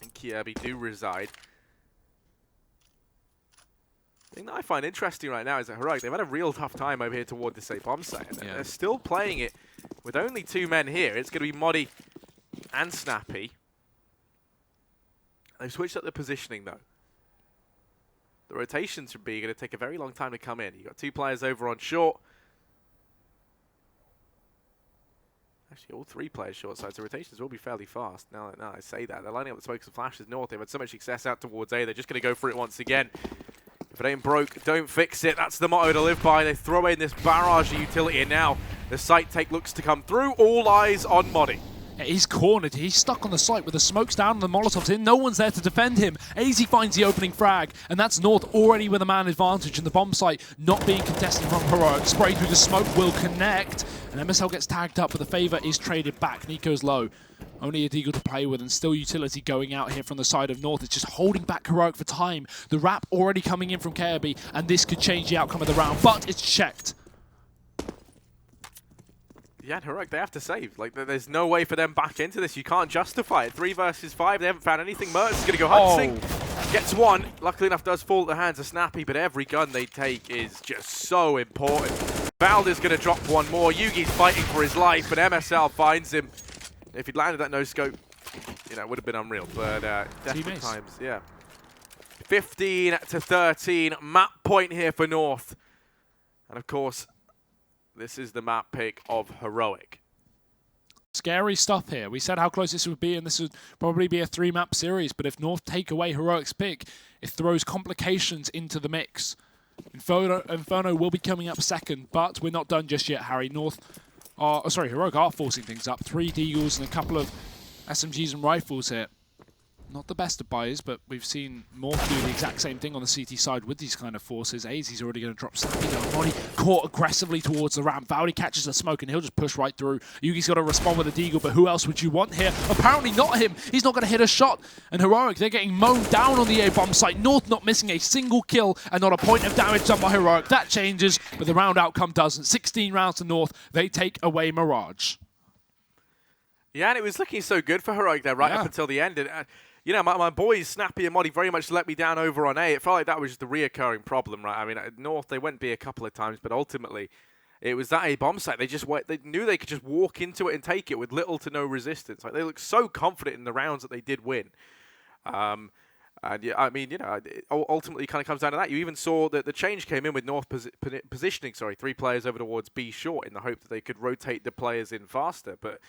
B: and Kiebi do reside. The thing that I find interesting right now is that Heroic, they've had a real tough time over here toward this A bomb site. And they're still playing it with only 2 men here. It's going to be Moddy and Snappy. They've switched up the positioning though. The rotations from B are going to take a very long time to come in. You've got 2 players over on short. Actually, all 3 players short side, so rotations will be fairly fast. Now I say that. They're lining up the smokes and flashes north. They've had so much success out towards A. They're just going to go for it once again. If it ain't broke, don't fix it. That's the motto to live by. They throw in this barrage of utility, and now the site take looks to come through. All eyes on Moddy.
A: Yeah, he's cornered. He's stuck on the site with the smokes down and the Molotovs in. No one's there to defend him. AZ finds the opening frag, and that's North already with a man advantage, and the bomb site not being contested from Heroic. Spray through the smoke will connect, and MSL gets tagged up, but the favor is traded back. Nico's low. Only a Deagle to play with, and still utility going out here from the side of North. It's just holding back Heroic for time. The wrap already coming in from KRB, and this could change the outcome of the round, but it's checked.
B: Yeah, Heroic, they have to save. Like, there's no way for them back into this. You can't justify it. 3 versus 5, they haven't found anything. Mertz is going to go hunting. Gets one. Luckily enough, does fall at the hands of Snappy, but every gun they take is just so important. Valde's going to drop one more. Yugi's fighting for his life, but MSL finds him. If he'd landed that no-scope, you know, it would have been unreal. But definitely times, yeah. 15 to 13. Map point here for North. And, of course, this is the map pick of Heroic.
A: Scary stuff here. We said how close this would be, and this would probably be a 3-map series, but if North take away Heroic's pick, it throws complications into the mix. Inferno will be coming up second, but we're not done just yet, Harry. Heroic are forcing things up. 3 Deagles and a couple of SMGs and rifles here. Not the best of buyers, but we've seen Morph do the exact same thing on the CT side with these kind of forces. AZ's already going to drop Snappy down. Molly caught aggressively towards the ramp. Valdi catches the smoke and he'll just push right through. Yugi's got to respond with a Deagle, but who else would you want here? Apparently not him. He's not going to hit a shot. And Heroic, they're getting mown down on the A-bomb site. North not missing a single kill and not a point of damage done by Heroic. That changes, but the round outcome doesn't. 16 rounds to North. They take away Mirage.
B: Yeah, and it was looking so good for Heroic there up until the end. And, you know, my boys, Snappy and Moddy, very much let me down over on A. It felt like that was just a reoccurring problem, right? I mean, at North, they went B a couple of times, but ultimately, it was that A bomb site. They knew they could just walk into it and take it with little to no resistance. Like, they looked so confident in the rounds that they did win. And yeah, I mean, you know, it ultimately kind of comes down to that. You even saw that the change came in with North positioning, 3 players over towards B short in the hope that they could rotate the players in faster, but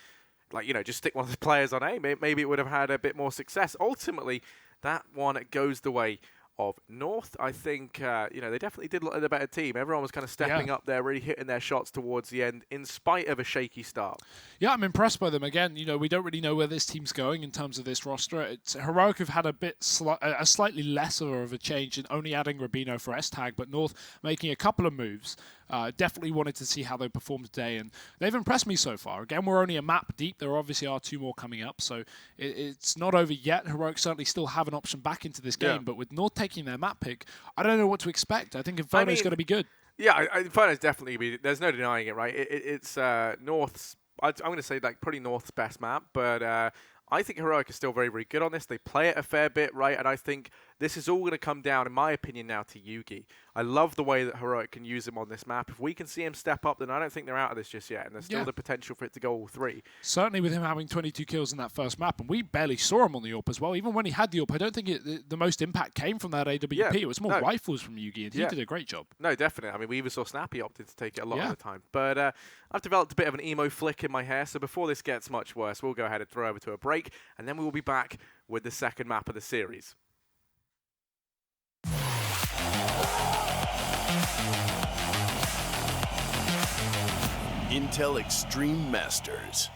B: like, you know, just stick one of the players on A. Maybe it would have had a bit more success. Ultimately, that one goes the way of North. I think, you know, they definitely did look like a better team. Everyone was kind of stepping up there, really hitting their shots towards the end, in spite of a shaky start. Yeah,
A: I'm impressed by them. Again, you know, we don't really know where this team's going in terms of this roster. Heroic have had a slightly lesser of a change in only adding Rubino for S-Tag, but North making a couple of moves. Definitely wanted to see how they performed today, and they've impressed me so far. Again, we're only a map deep. There obviously are 2 more coming up, so it's not over yet. Heroic certainly still have an option back into this game, but with North taking their map pick, I don't know what to expect. I think Inferno's going to be good.
B: Yeah, Inferno's definitely going to be. There's no denying it, right? It's North's, I'm going to say, like, pretty North's best map, but I think Heroic is still very, very good on this. They play it a fair bit, right? And I think this is all going to come down, in my opinion, now to Yugi. I love the way that Heroic can use him on this map. If we can see him step up, then I don't think they're out of this just yet, and there's still the potential for it to go all 3.
A: Certainly with him having 22 kills in that first map, and we barely saw him on the AWP as well. Even when he had the AWP, I don't think the most impact came from that AWP. It was more rifles from Yugi, and he did a great job.
B: No, definitely. I mean, we even saw Snappy opted to take it a lot of the time. But I've developed a bit of an emo flick in my hair, so before this gets much worse, we'll go ahead and throw over to a break, and then we will be back with the second map of the series.
C: Intel Extreme Masters.